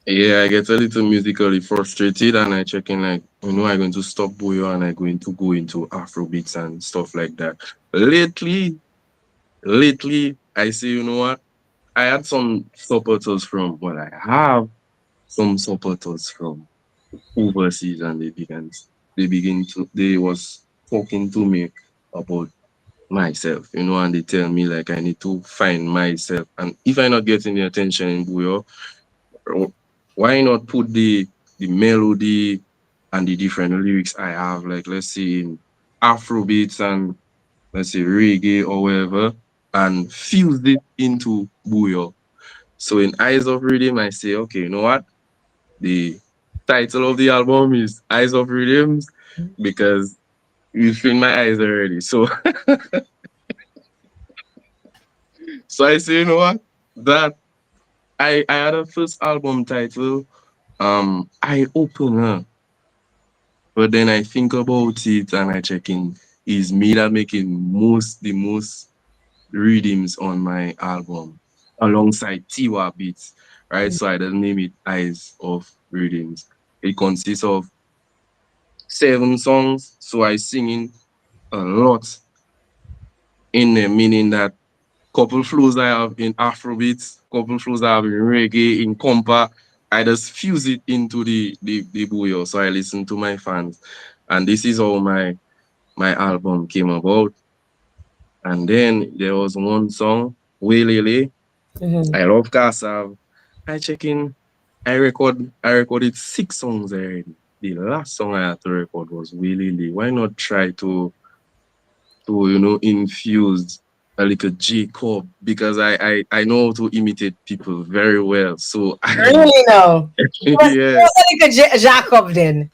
yeah, I get a little musically frustrated, and I check in like, I'm going to stop Boyo and I'm going to go into Afrobeats and stuff like that. Lately, I say, you know what? I had some supporters from, well, I have some supporters from overseas, and they was talking to me about myself, and they tell me like I need to find myself. And if I'm not getting the attention in Buyo, why not put the melody and the different lyrics I have, like let's say in Afrobeats and let's say reggae or whatever, and fuse it into Buyo. So in Eyes of Rhythm, I say, okay, you know what? The title of the album is Eyes of Rhythms because you've seen my eyes already. So so I say, you know what? That I had a first album title, Eye Opener, but then I think about it and I check in. Is me that making the most readings on my album alongside Tiwa beats, right? So I just name it Eyes of Readings. It consists of 7 songs, so I sing in a lot in there, meaning that couple flows I have in Afrobeats, couple flows I have in reggae, in compa. I just fuse it into the buoyo. So I listen to my fans. And this is how my album came about. And then there was one song, Way Lele. Mm-hmm. I love Kassav. I check in. I recorded 6 songs already. The last song I had to record was Willie Lee. Why not try to infuse a little Jacob, because I know how to imitate people very well. So I Really now. Give us yes. a little Jacob then.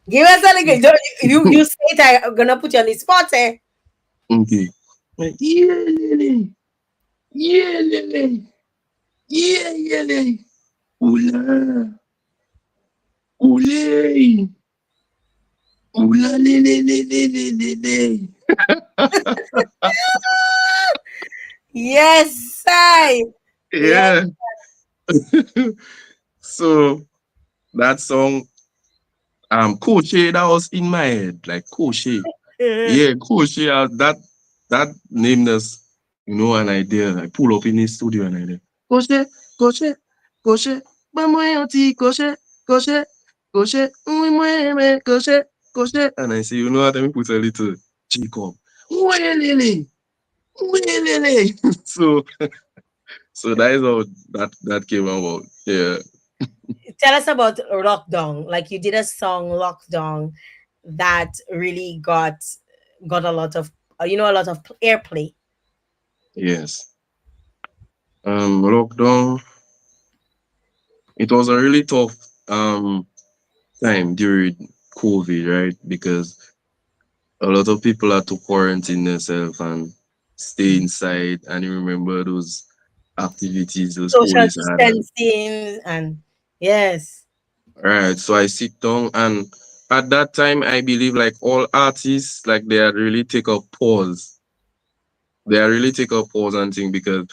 Give us a little. You say it. I'm gonna put you on the spot. Eh? Okay. Yeah, Lily. Yeah, Lily. Yeah, Lily. Ula. Ule. Ula, Lily, Lily, Lily. Yes, I. Yes. Yeah. So that song, Koche, that was in my head, like Koche. Yeah, Koche, that named us, an idea. I pull up in the studio and I did, Koche, Koche, Koche, Bamoyoti, Koche, Koche, Koche, Uwe, Koche, Koche. And I say, you know what, let me put a little Jacob. Uwelele, Uwelele. So that is how that came about. Yeah. Tell us about Lockdown. Like you did a song Lockdown that really got a lot of a lot of airplay. Yes. Lockdown. It was a really tough time during COVID, right? Because a lot of people had to quarantine themselves and stay inside. And you remember those activities those Social police had. And, distancing and yes. right. So I sit down, and at that time, I believe like all artists, like they had really take a pause. They had really take a pause and think, because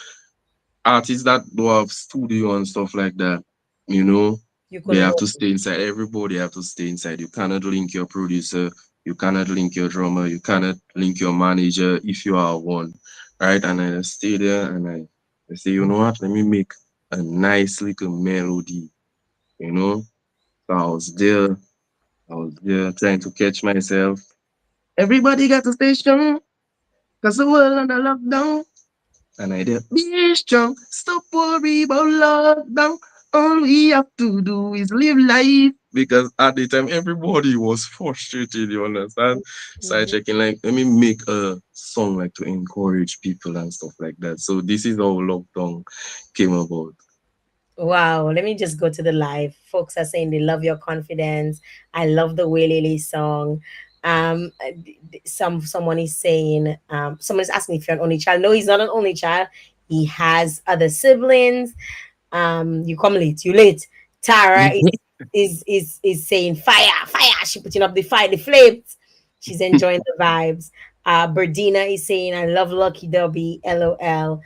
artists that do have studio and stuff like that, you know, You they couldn't have work. to stay inside. Everybody have to stay inside. You cannot link your producer, you cannot link your drummer, you cannot link your manager if you are one. Right. And I stay there and I say, you know what, let me make a nice little melody, you know. So I was there trying to catch myself. Everybody got to stay strong, cause the world under lockdown. And I did be strong, stop worry about lockdown. All we have to do is live life. Because at the time everybody was frustrated, you understand? So I Mhm. checking like, let me make a song like to encourage people and stuff like that. So this is how lockdown came about. Wow, let me just go to the live. Folks are saying they love your confidence. I love the way Lily song. Someone is saying, someone is asking if you're an only child. No, he's not an only child. He has other siblings. You come late, you late. Tara is saying fire, fire. She putting up the fire, the flames. She's enjoying the vibes. Berdina is saying, I love Lucky Dubby, LOL.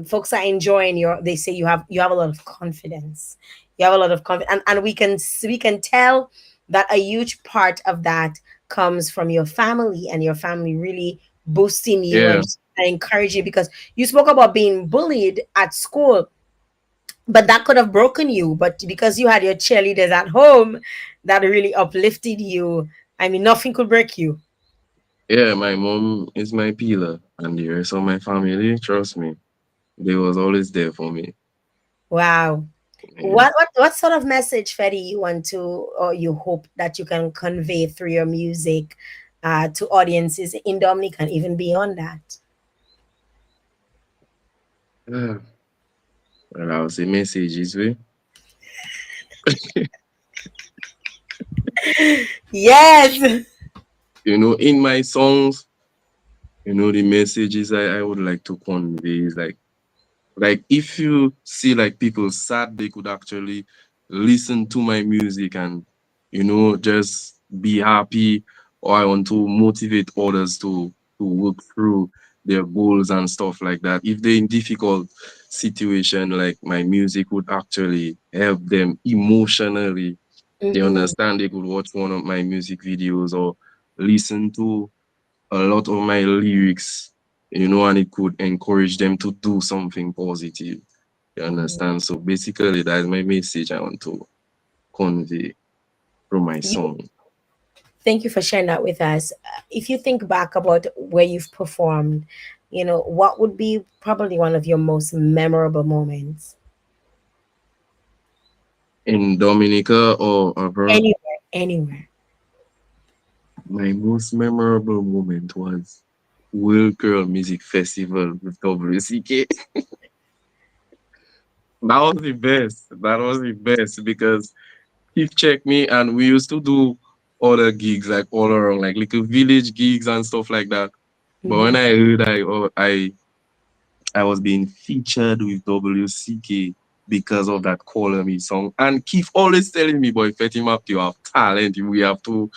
Folks are enjoying your, they say you have a lot of confidence. You have a lot of confidence, and we can tell that a huge part of that comes from your family, and your family really boosting you Yeah. and encouraging you, because you spoke about being bullied at school, but that could have broken you, but because you had your cheerleaders at home that really uplifted you, I mean, nothing could break you. Yeah, my mom is my pillar and the rest of my family, trust me, they was always there for me. Wow. Yeah. What sort of message, Fetty, you want to, or you hope that you can convey through your music to audiences in Dominica and even beyond that? Well, I would say messages way. Yes. In my songs, the messages I would like to convey is like if you see like people sad, they could actually listen to my music and just be happy. Or I want to motivate others to work through their goals and stuff like that. If they're in difficult situation, like my music would actually help them emotionally. They Mhm. understand, they could watch one of my music videos or listen to a lot of my lyrics, and it could encourage them to do something positive. You understand? So basically, that is my message I want to convey through my You, song. thank you for sharing that with us. If you think back about where you've performed, what would be probably one of your most memorable moments? In Dominica or abroad, Anywhere, anywhere. my most memorable moment was World Girl Music Festival with WCK. That was the best. That was the best because he checked me and we used to do other gigs like all around, like little village gigs and stuff like that. But Mm-hmm. when I heard I was being featured with WCK because of that Color Me song. And Keith always telling me, boy, Fetty Map, you have talent. We have to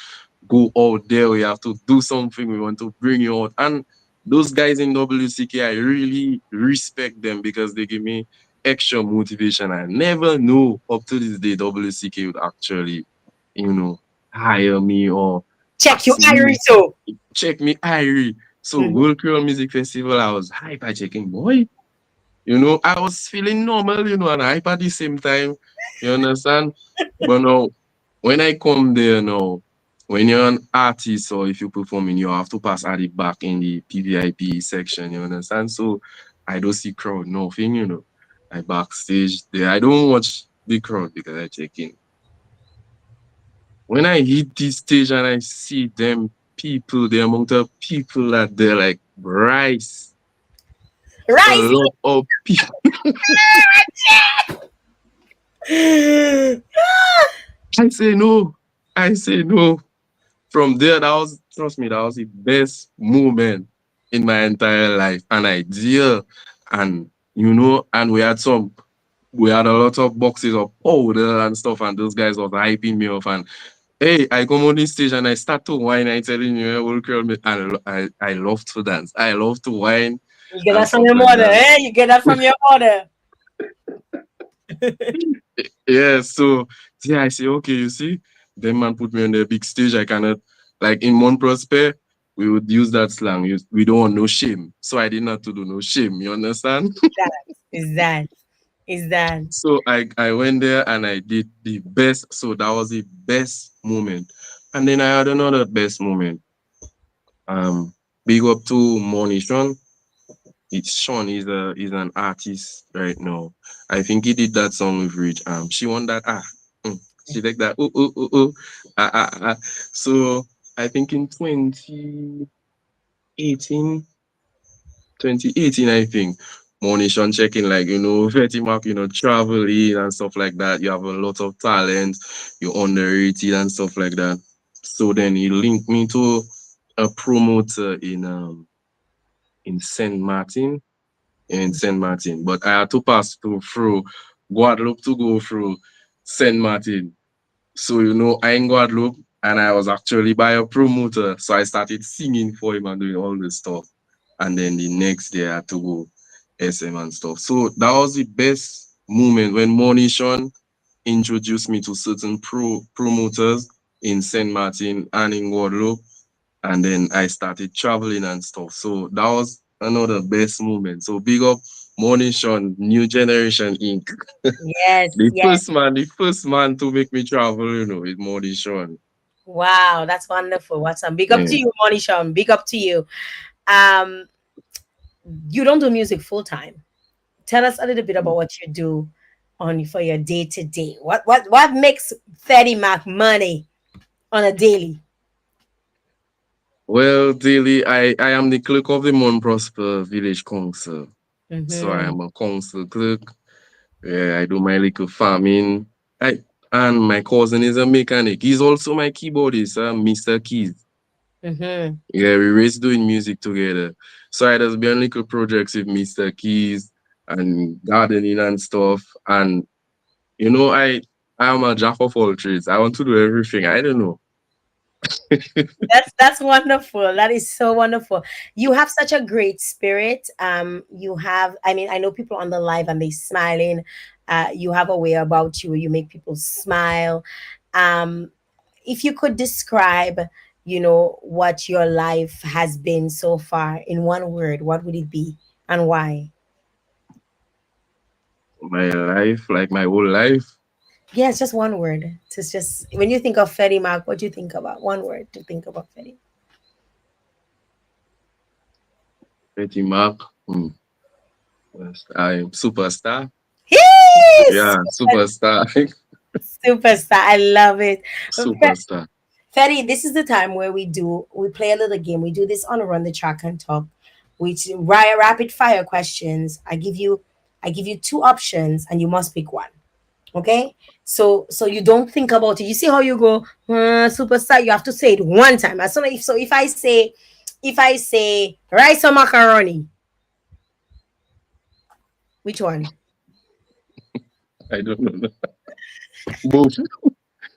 go out there. We have to do something. We want to bring you out. And those guys in WCK, I really respect them because they give me extra motivation. I never knew up to this day WCK would actually, you know, hire me or Check your ask me, iris, so. check me, Irie. So Mhm. World Creole Music Festival, I was hyper checking, boy. I was feeling normal, and hype at the same time. You understand? But now, when I come there now, when you're an artist or if you're performing, you have to pass at the back in the PVIP section. You understand? So I don't see crowd, nothing. I backstage there. I don't watch the crowd because I check in. When I hit this stage and I see them people, the amount of people that they're like rice, a Rice. lot of people. I say no. I say no. From there, trust me, that was the best moment in my entire life. An idea. And, and we had a lot of boxes of powder and stuff, and those guys was hyping me off. And hey, I come on this stage and I start to whine. I telling you, old girl, I love to dance. I love to whine You get and that from stuff your like mother, that. eh? You get that from your mother. Yeah, so yeah, I say, okay, you see, them man put me on the big stage. I cannot, like in Mon Prosper, we would use that slang. We don't want no shame. So I didn't have to do no shame. You understand? Is that? Is that? So I went there and I did the best. So that was the best moment. And then I had another best moment. Um, Big up to Monishan. It's Sean. He's an artist right now. I think he did that song with Rich. She won that. She like that. Ooh ooh ooh ooh. So I think in 2018, 2018, I think. Monishan checking like Fetty Mark, traveling and stuff like that. You have a lot of talent. You're underrated and stuff like that. So then he linked me to a promoter in Saint Martin, but I had to pass through Guadeloupe to go through Saint Martin. So I in Guadeloupe, and I was actually by a promoter, so I started singing for him and doing all this stuff. And then the next day I had to go SM and stuff. So that was the best moment when Monishan introduced me to certain promoters in Saint Martin and in Guadeloupe, and then I started traveling and stuff. So that was another best moment. So big up Morning Sean, New Generation Inc. Yes, yes. The first man to make me travel, with Morning Sean. Wow, that's wonderful. What's up? Big up Yeah. to you, Monishan. Big up to you. Um, you don't do music full time. Tell us a little bit about what you do on for your day to day. What makes Fetty Mac money on a daily? Well, daily, I am the clerk of the Mount Prosper Village Council. So I Mm-hmm. am a council clerk. Yeah, I do my little farming. And my cousin is a mechanic. He's also my keyboardist, Mr. Keys. Mm-hmm. Yeah, we raised doing music together. So I just been little projects with Mr. Keys and gardening and stuff. And I am a jack of all trades. I want to do everything. I don't know. That's wonderful. That is so wonderful. You have such a great spirit. You have, I mean, I know people on the live and they smiling. You have a way about you. You make people smile. Um, if you could describe, what your life has been so far in one word, what would it be and why? My life, like my whole life, Yes, just one word. It's just when you think of Fetty Mark, what do you think about? One word to think about Fetty. Betty Mark, I am superstar. Yes. Yeah, superstar. Superstar. I love it. Superstar. Fetty, this is the time where we play a little game. We do this on Run the Track and Talk, which rapid fire questions. I give you two options and you must pick one. Okay? So you don't think about it. You see how you go, superstar, you have to say it one time. As soon as if I say rice or macaroni, which one? I don't know. Both,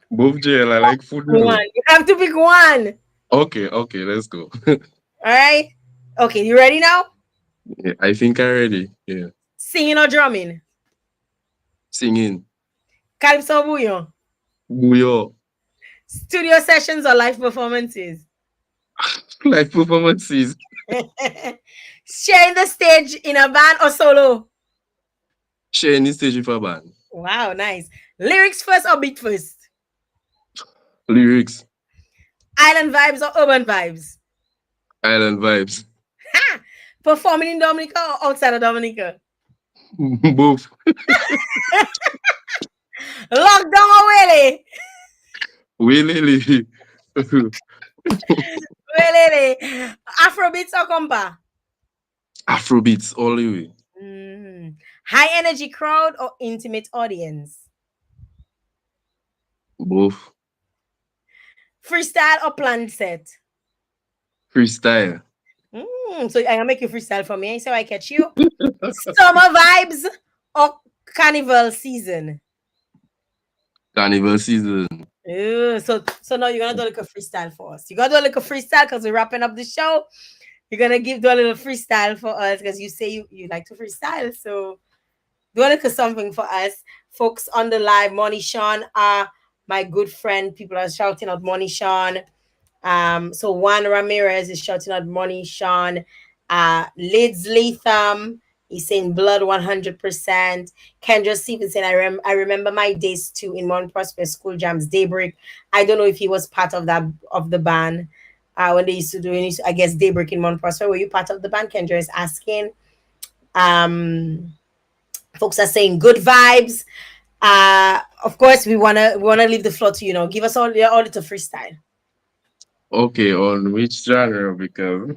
both Jael. I like food, you One. know. You have to pick one. Okay, okay, let's go. All right. Okay, you ready now? Yeah, I think I'm ready. Yeah. Singing or drumming? Singing. Calypso or bouillon? Booyah. Studio sessions or live performances? Live performances. Sharing the stage in a band or solo? Share any stage with a band. Wow, nice. Lyrics first or beat first? Lyrics. Island vibes or urban vibes? Island vibes. Ha! Performing in Dominica or outside of Dominica? Both. Lockdown or Willie? Willily. Willie. Afrobeats or compa? Afrobeats all the way. Mm. High energy crowd or intimate audience? Both. Freestyle or planned set? Freestyle. So I'm gonna make you freestyle for me. So I catch you. Summer vibes or carnival season? Carnival season. So now you're gonna do like a freestyle for us. You gotta do like a freestyle because we're wrapping up the show. You're gonna do a little freestyle for us because you say you like to freestyle. So do like something for us, folks on the live. Money Sean, my good friend. People are shouting out Money Sean. So Juan Ramirez is shouting out Money Sean. Lids Latham, he's saying blood 100%. Kendra Stevenson, I remember my days too in Mount Prosper School Jams Daybreak. I don't know if he was part of the band. When they used to do, I guess Daybreak in Mount Prosper. Were you part of the band? Kendra is asking. Folks are saying good vibes. Of course, we wanna leave the floor to you know. Give us all little freestyle. Okay, on which genre? Because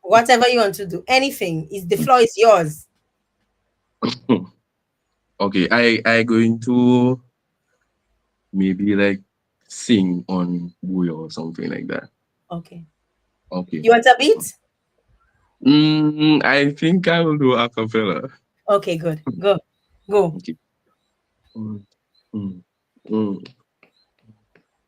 Whatever you want to do, anything is the floor is yours. okay, I going to maybe like sing on Booyah or something like that. Okay. Okay. You want a beat? I think I will do a cappella. Okay, good. Go. Okay. Mm, mm, mm.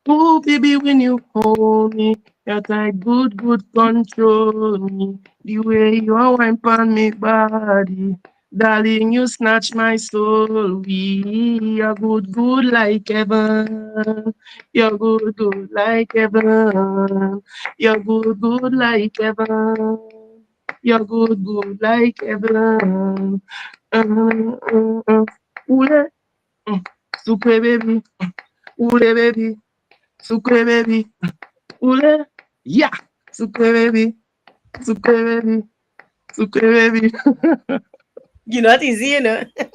Oh, baby, when you hold me, you like good control me. The way you are wine on me body, darling, you snatch my soul. We are good like heaven. You're good like heaven. You're good like heaven. You're good like heaven. Ule, sucre baby, ule baby. Sucre baby, ule, yeah, sucre baby, sucre baby, sucre baby. You're not easy, you know. I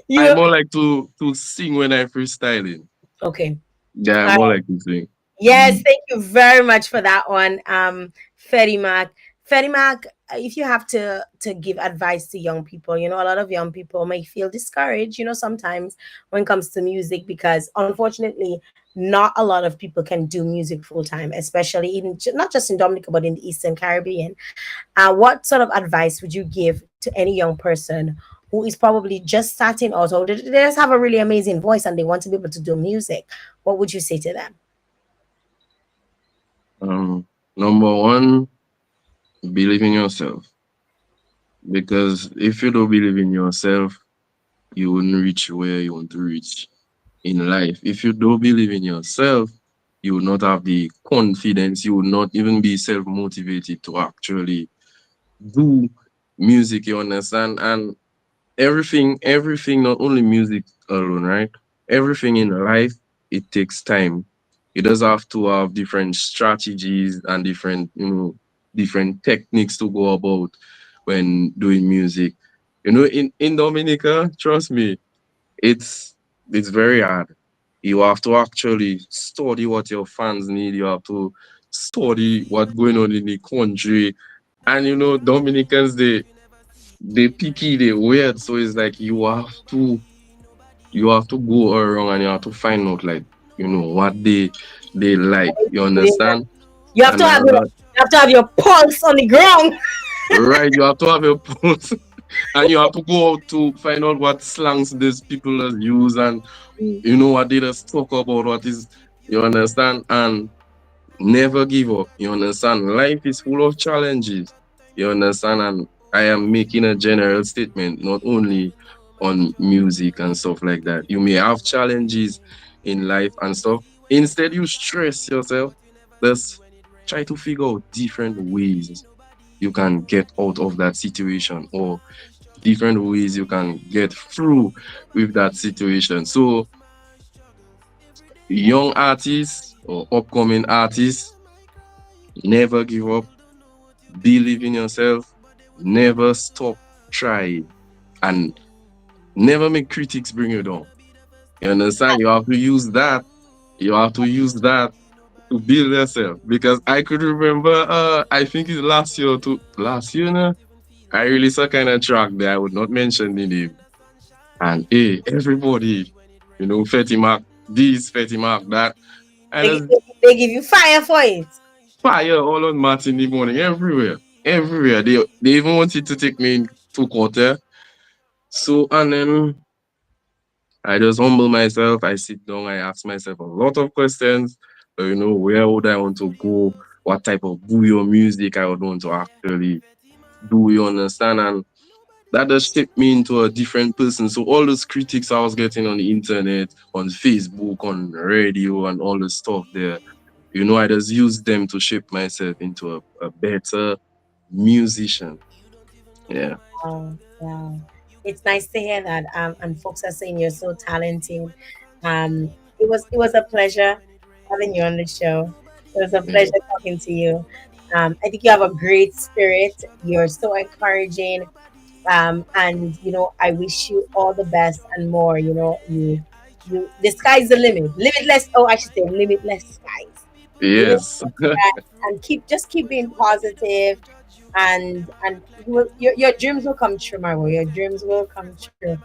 You more like to sing when I freestyling. okay. Yeah, I All more right. like to sing. Yes, thank you very much for that one. Fetty Mac. Fetty Mac, if you have to give advice to young people, you know, a lot of young people may feel discouraged, you know, sometimes when it comes to music, because unfortunately, not a lot of people can do music full time, especially in not just in Dominica, but in the Eastern Caribbean. What sort of advice would you give to any young person who is probably just starting out, or they just have a really amazing voice and they want to be able to do music? What would you say to them? Number one, believe in yourself. Because if you don't believe in yourself, you wouldn't reach where you want to reach in life. If you don't believe in yourself, you will not have the confidence, you will not even be self motivated to actually do music, you understand? And everything, not only music alone, right? Everything in life, it takes time. It does have to have different strategies and different, different techniques to go about when doing music. In Dominica, trust me, it's it's very hard. You have to actually study what your fans need. You have to study what's going on in the country. And Dominicans, they picky, they weird. So it's like you have to go around and you have to find out, like, what they like. You understand? You have And to have your, another, you have to have your pulse on the ground. right, you have to have a pulse. And you have to go out to find out what slangs these people use, and what they just talk about, what is, you understand? And never give up. You understand? Life is full of challenges. You understand? And I am making a general statement, not only on music and stuff like that. You may have challenges in life and stuff. Instead, you stress yourself. Just try to figure out different ways you can get out of that situation, or different ways you can get through with that situation. So, young artists or upcoming artists, never give up, believe in yourself, never stop trying, and never make critics bring you down. You understand? You have to use that. You have to use that to build yourself. Because I could remember, I think it's last year now, I released a kind of track that I would not mention the name. And hey, everybody, Fetty Mac, this, Fetty Mac, that. And They, there's they give you fire for it. fire all on Matt in the morning, everywhere. Everywhere. They even wanted to take me to court. So, and then I just humble myself. I sit down, I ask myself a lot of questions. Where would I want to go? What type of bouyon music I would want to actually do, you understand? And that just shaped me into a different person. So all those critics I was getting on the internet, on Facebook, on radio, and all the stuff there, I just used them to shape myself into a better musician. Yeah. Wow. It's nice to hear that. And folks are saying you're so talented. It was a pleasure having you on the show. It was a Yeah. pleasure talking to you. I think you have a great spirit. You're so encouraging. And I wish you all the best and more. The sky's the limit. Limitless. Oh, I should say limitless skies. Limitless Yes. skies. And keep being positive, and your dreams will come true, Margot. Your dreams will come true.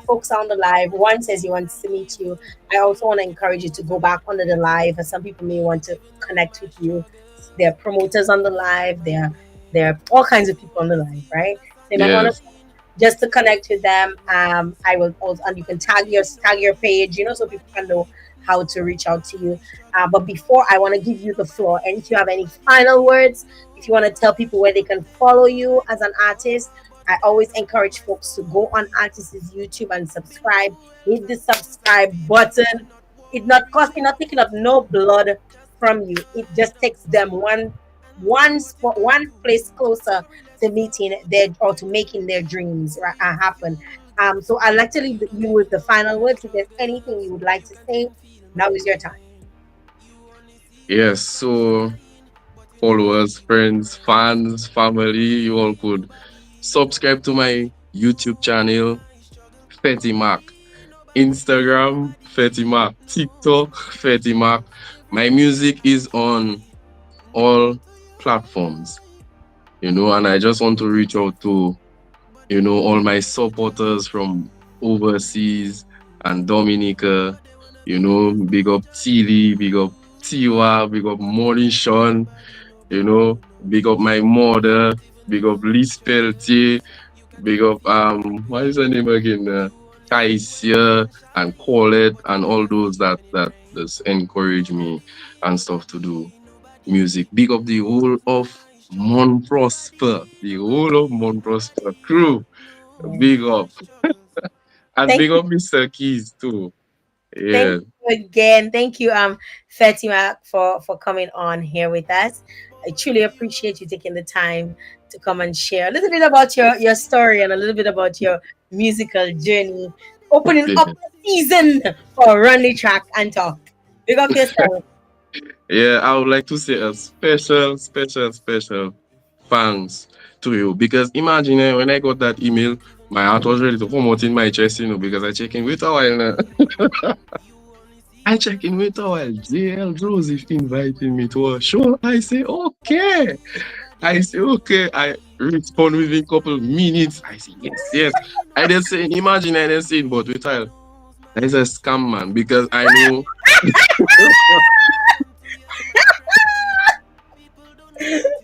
Folks on the live, one says he wants to meet you. I also want to encourage you to go back under the live, as some people may want to connect with you. There are promoters on the live. There are all kinds of people on the live, right? They might want Yes. to just to connect with them. I will also, and you can tag your page, so people can know how to reach out to you. But before, I want to give you the floor, and if you have any final words, if you want to tell people where they can follow you as an artist, I always encourage folks to go on artists' YouTube and subscribe. Hit the subscribe button. Not taking up no blood from you. It just takes them one spot, one place closer to meeting their, or to making their dreams happen. So I'd like to leave you with the final words. If there's anything you would like to say, now is your time. Yes. So followers, friends, fans, family, you all could subscribe to my YouTube channel, Fetty Mac. Instagram, Fetty Mac. TikTok, Fetty Mac. My music is on all platforms, and I just want to reach out to, all my supporters from overseas and Dominica, big up Tilly, big up Tiwa, big up Morning Sean, big up my mother, big up Liz Peltier, big up what is her name again? Taisia and Colette and all those that just encourage me and stuff to do music. Big up the whole of Mon Prosper, the whole of Mon Prosper crew. Big up. And Thank big up Mr. Keys too. Thank Yeah. you again. Thank you, Fatima, for coming on here with us. I truly appreciate you taking the time to come and share a little bit about your story and a little bit about your musical journey, opening up the season for Run the Track and Talk. Big up yourself. Yeah, I would like to say a special, special, special thanks to you, because imagine when I got that email My heart was ready to come out in my chest, because I check in with a while now. I check in with a while. Jael Joseph inviting me to a show. I say, okay. I say, okay. I respond within a couple minutes. I say, yes, yes. I didn't say, imagine I didn't say it, but with that is a scam, man, because I know.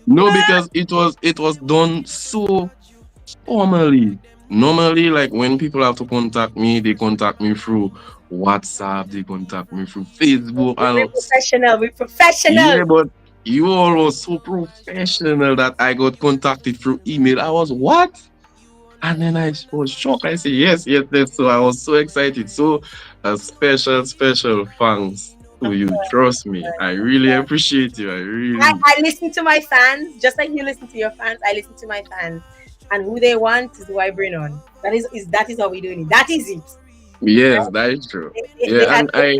No, because it was done so formally. Normally, like when people have to contact me, they contact me through WhatsApp, they contact me through Facebook, We're and professional. We're professional. yeah, but you all was so professional that I got contacted through email. I was what? And then I was shocked. I said, yes, yes, yes. So I was so excited. So a special, special thanks to Of you. course, Trust me. I of really course. appreciate you. I I, really. I listen to my fans, just like you listen to your fans. I listen to my fans, and who they want is who I bring on. That is how we doing it. That is it. Yes, that is true. If they Yeah, had and I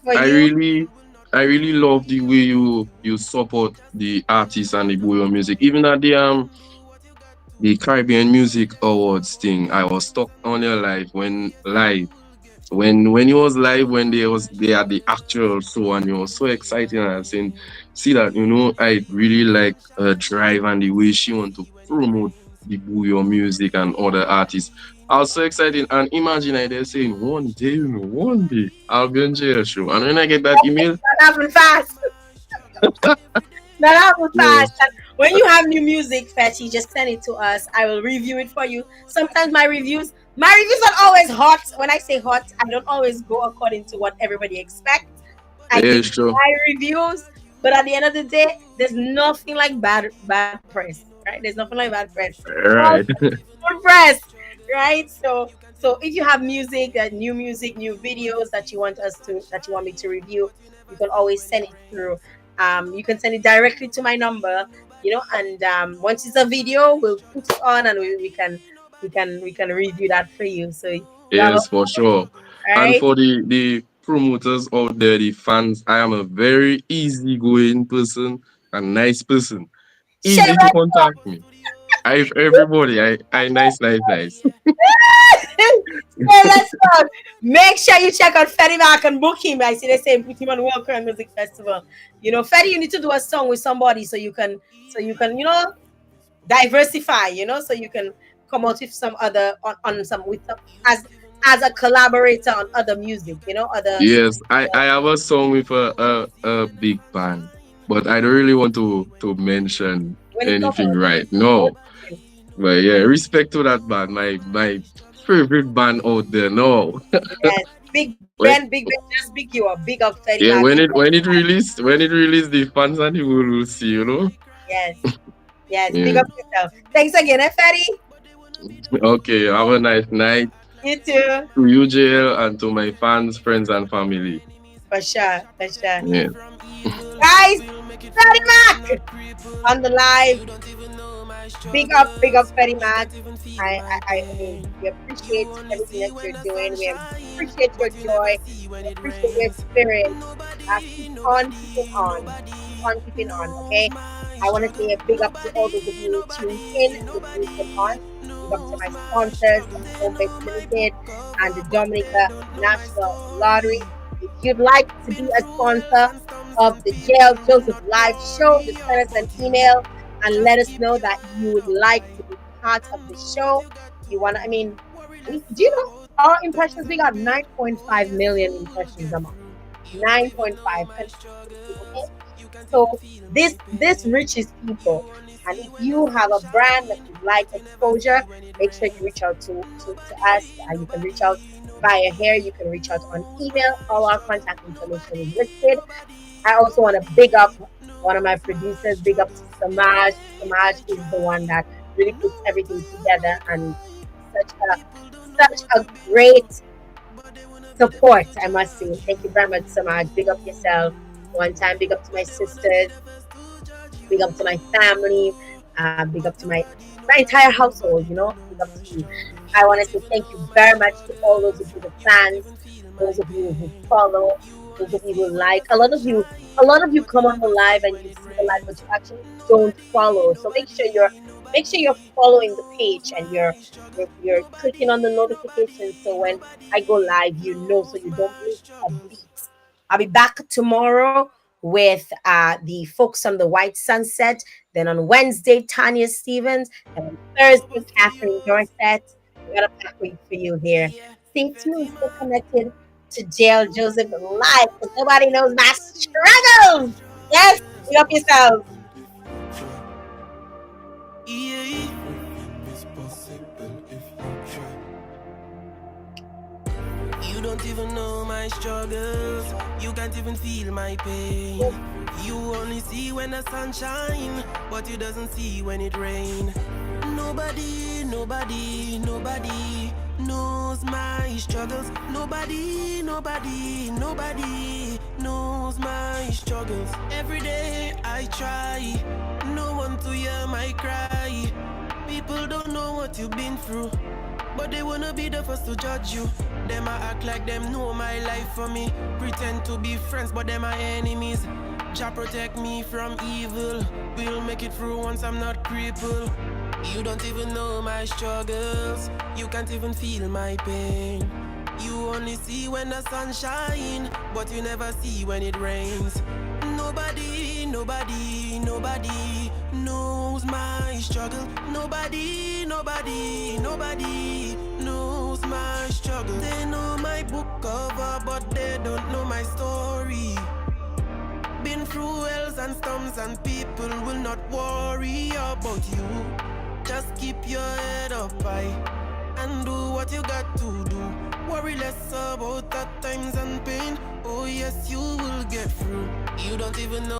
for I you, really I really love the way you support the artists and the Boyo music. Even at the Caribbean Music Awards thing, I was stuck on your live when you was live when they had the actual show and you was so excited and I was saying see that I really like her drive and the way she want to promote the Bouyon music and other artists. I was so excited and imagine I there saying one day I'll be on jail show and when I get that email, that happen fast. That happen fast. yes, And when you have new music, Fetty, just send it to us. I will review it for you. Sometimes my reviews are always hot. When I say hot, I don't always go according to what everybody expects. I yeah, give sure, my reviews, but at the end of the day, there's nothing like bad press, right? There's nothing like bad press. All right. good press, right? So if you have music, new music, new videos that you want me to review, you can always send it through. You can send it directly to my number, and once it's a video, we'll put it on and we can review that for you. So you have a Yes, for sure. And right. for the promoters out there, the fans, I am a very easygoing person, a nice person. Share Easy to contact me. Everybody, I nice, nice, nice. Yeah, let's go. Make sure you check out Fetty Mac and book him. I see they say put him on World Current Music Festival. Fetty, you need to do a song with somebody so you can diversify. So you can come out with some other on some with some, as a collaborator on other music. Other Yes, I have a song with a big band, but I don't really want to mention when it comes anything out. right. No. But yeah, respect to that band. My favorite band out there. No. Yes, When Big Ben, just big you up, big up Fetty yeah, Mac. when it released, the fans and people will see. Yes, yes, big Yeah. up yourself. Thanks again, Fetty. Okay, have a nice night You too. to you, JL, and to my fans, friends, and family. For sure, for sure. Yeah. Guys, Freddie Mac on the live. Big up, Freddie Mac. I mean, we appreciate everything that you're doing. We appreciate your joy. We appreciate your spirit. Keep on keeping on. Keep on keeping on, okay? I want to say a big up to all those of you who tuned in, who tuned on. Big up to my sponsors, Home Base Limited and the Dominica National Lottery. If you'd like to be a sponsor of the Jael Joseph Live Show, just send us an email and let us know that you would like to be part of the show. You want to, do you know our impressions? We got 9.5 million impressions a month. 9.5. Okay? So this reaches people. And if you have a brand that you like exposure, make sure you reach out to us. You can reach out via here. You can reach out on email. All our contact information is listed. I also want to big up one of my producers. Big up to Samaj. Samaj is the one that really puts everything together and such a great support, I must say. Thank you very much, Samaj. Big up yourself. One time, big up to my sisters, big up to my family, big up to my entire household, big up to you. I want to say thank you very much to all those of you the fans, those of you who follow, those of you who like. A lot of you come on the live and you see the live, but you actually don't follow. So make sure make sure you're following the page and you're clicking on the notifications so when I go live, you know, so you don't miss a beat. I'll be back tomorrow with the folks from the White Sunset. Then on Wednesday, Tanya Stevens. And on Thursday, Catherine Dorset. We got a pack week for you here. Stay tuned, stay connected to Jael Joseph live because nobody knows my struggles. Yes, pick up yourselves. Yeah. It's possible if you try. You don't even know my struggles. You can't even feel my pain. You only see when the sun shine, but you doesn't see when it rain. Nobody knows my struggles. Nobody knows my struggles. Every day I try, no one to hear my cry. People don't know what you've been through, but they wanna be the first to judge you. Them I act like them know my life for me. Pretend to be friends, but them my enemies. Jah protect me from evil. We'll make it through once I'm not crippled. You don't even know my struggles. You can't even feel my pain. You only see when the sun shine, but you never see when it rains. Nobody knows my struggle. Nobody knows my struggle. They know my book cover, but they don't know my story. Been through hells and storms, and people will not worry about you. Just keep your head up high and do what you got to do. Worry less about hard times and pain. Oh yes, you will get through. You don't even know